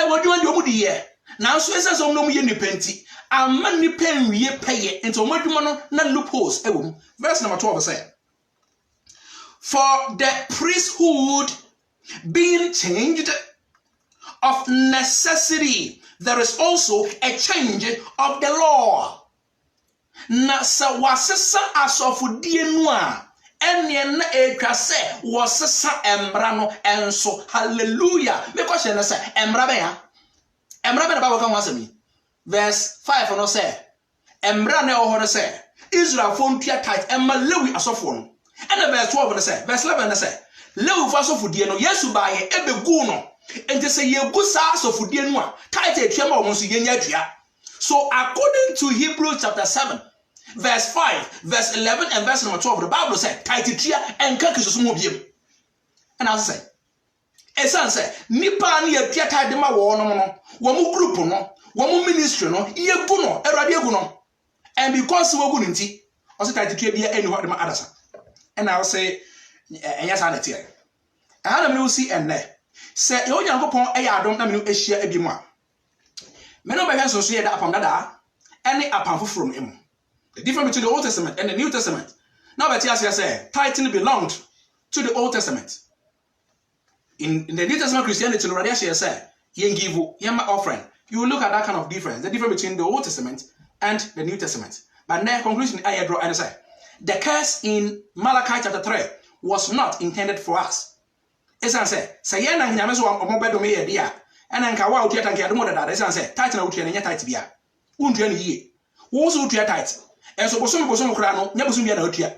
wodwuma di omudie ye na so ese so no mu ye nipenti amma nipa nwie peye enti omadwuma no na loopholes ewom. Verse number 12 say for the priesthood being changed of necessity, there is also a change of the law. Na sa wasesa asofudie no a ene na etwa se wasesa embra no enso. Hallelujah. Me question say embra be ya. Embra be na Bible kan wasemi. Verse 5 no say embra na ho no say Israel fo ntua tight emma Lewi asofo no. And verse 12 no say verse 11 no say Lewi fo asofudie no Yesu ba ye ebegu no. Enti say yegu sa asofudie no a tight etwa ma wo so yenya atua. So according to Hebrews chapter 7 verse 5 verse 11 and verse number 12 the Bible said tight etwa enka kisoso mo biem. And I say esan say nipa na yatua tight de ma wo no wo mu group no wo mu ministry no yegu no erade egu no. And because we go nti o say tight etwa bia eni ho de ma adasa. And I will say enya sa na tie. Aha na me see enne say yo nyankopon eya adom na me no ehia ebimu a me no be hwe so ye da apam dada ene apam foforo no emu. The difference between the Old Testament and the New Testament. Now that I say tithing belonged to the Old Testament. In the New Testament Christianity, already say you give yema offering. You will look at that kind of difference. The difference between the Old Testament and the New Testament. But now conclusion I draw and say the curse in Malachi chapter 3 was not intended for us. As I say yen na nyame so omobedo me ye dia. And nka wa otua tanke ado mo dada. As I say tithe na otua na nya tithe bia. Wontua ne yie. Wo so otua tithe. Enso bosom kra no nya bosom bia na otua.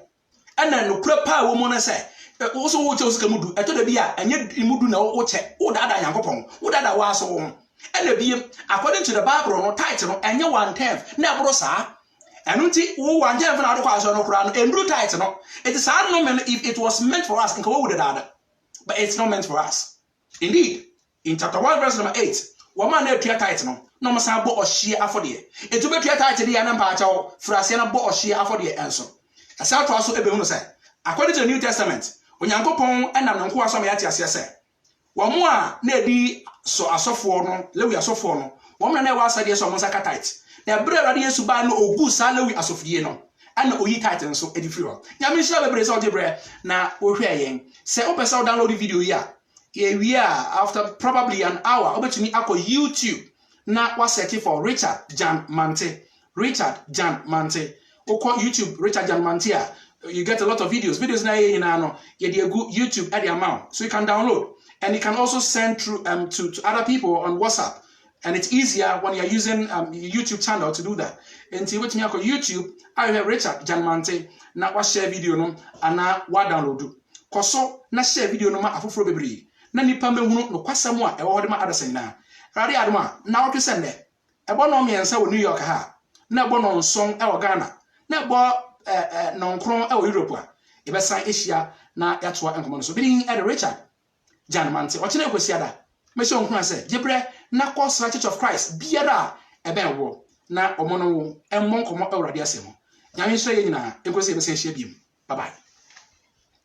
Ana no kra pa wo mo na say wo so wo che osika mudu. Eto da bia anya mudu na wo che. Wo dada Yankopon. Wo dada wa so wo. Ana bia according to the Bible no tithe no anya 1/10 na abro saa. Enu nti wo 1/10 na ado kwa so no kra no endru tithe no. It is hard no man if it was meant for us nka wo would dada. But it's not meant for us. Indeed, in chapter 1 verse number 8, woman na tua tithe no no masa bo ohie afode. Etu be tua tithe dia na mpa achawo frase na bo ohie afode enso. Asa to aso ebe hu no say according to the New Testament, Onyankopon enam no nko aso ma yate ase say wo mo a na edi so asofo no Lewi asofo no wo mo na e wa asade so mo saka tithe. Na bre Awurade Yesu ba no ogu sa Lewi asofie no ana oyi tithe nso edi free ho. Nyame hira bebre so de bre na wo hwe yen. Say opesa download the video here. We are after probably an hour obetumi akọ YouTube na wa search for Richard Jan Mante. Richard Jan Mante. Oko YouTube Richard Jan Mante a you get a lot of videos na ye na no ye dey go YouTube at the amount, so you can download and you can also send through to other people on WhatsApp, and it's easier when you're using YouTube channel to do that. Until wetumi akọ YouTube I have Richard Jan Mante na wa share video no ana wa download koso na share video no ma afoforo bebre na nipa mehunu no kwasam a ewo de ma adasa nyina rade adoma na wotu sende ebo no miensa wo New York ha na ebo no nson ewo Ghana na ebo no nkron ewo Europe a ebesan Asia na yatoa enkomo no so bidin e Richard Jan Mante o chene kwasiada me se onkran se jebre na Cross Church of Christ biara ebe wo na omo no emmo nkomo Awurade asemo nyame hye ye nyina enkosi ebesan hye biem. Bye bye.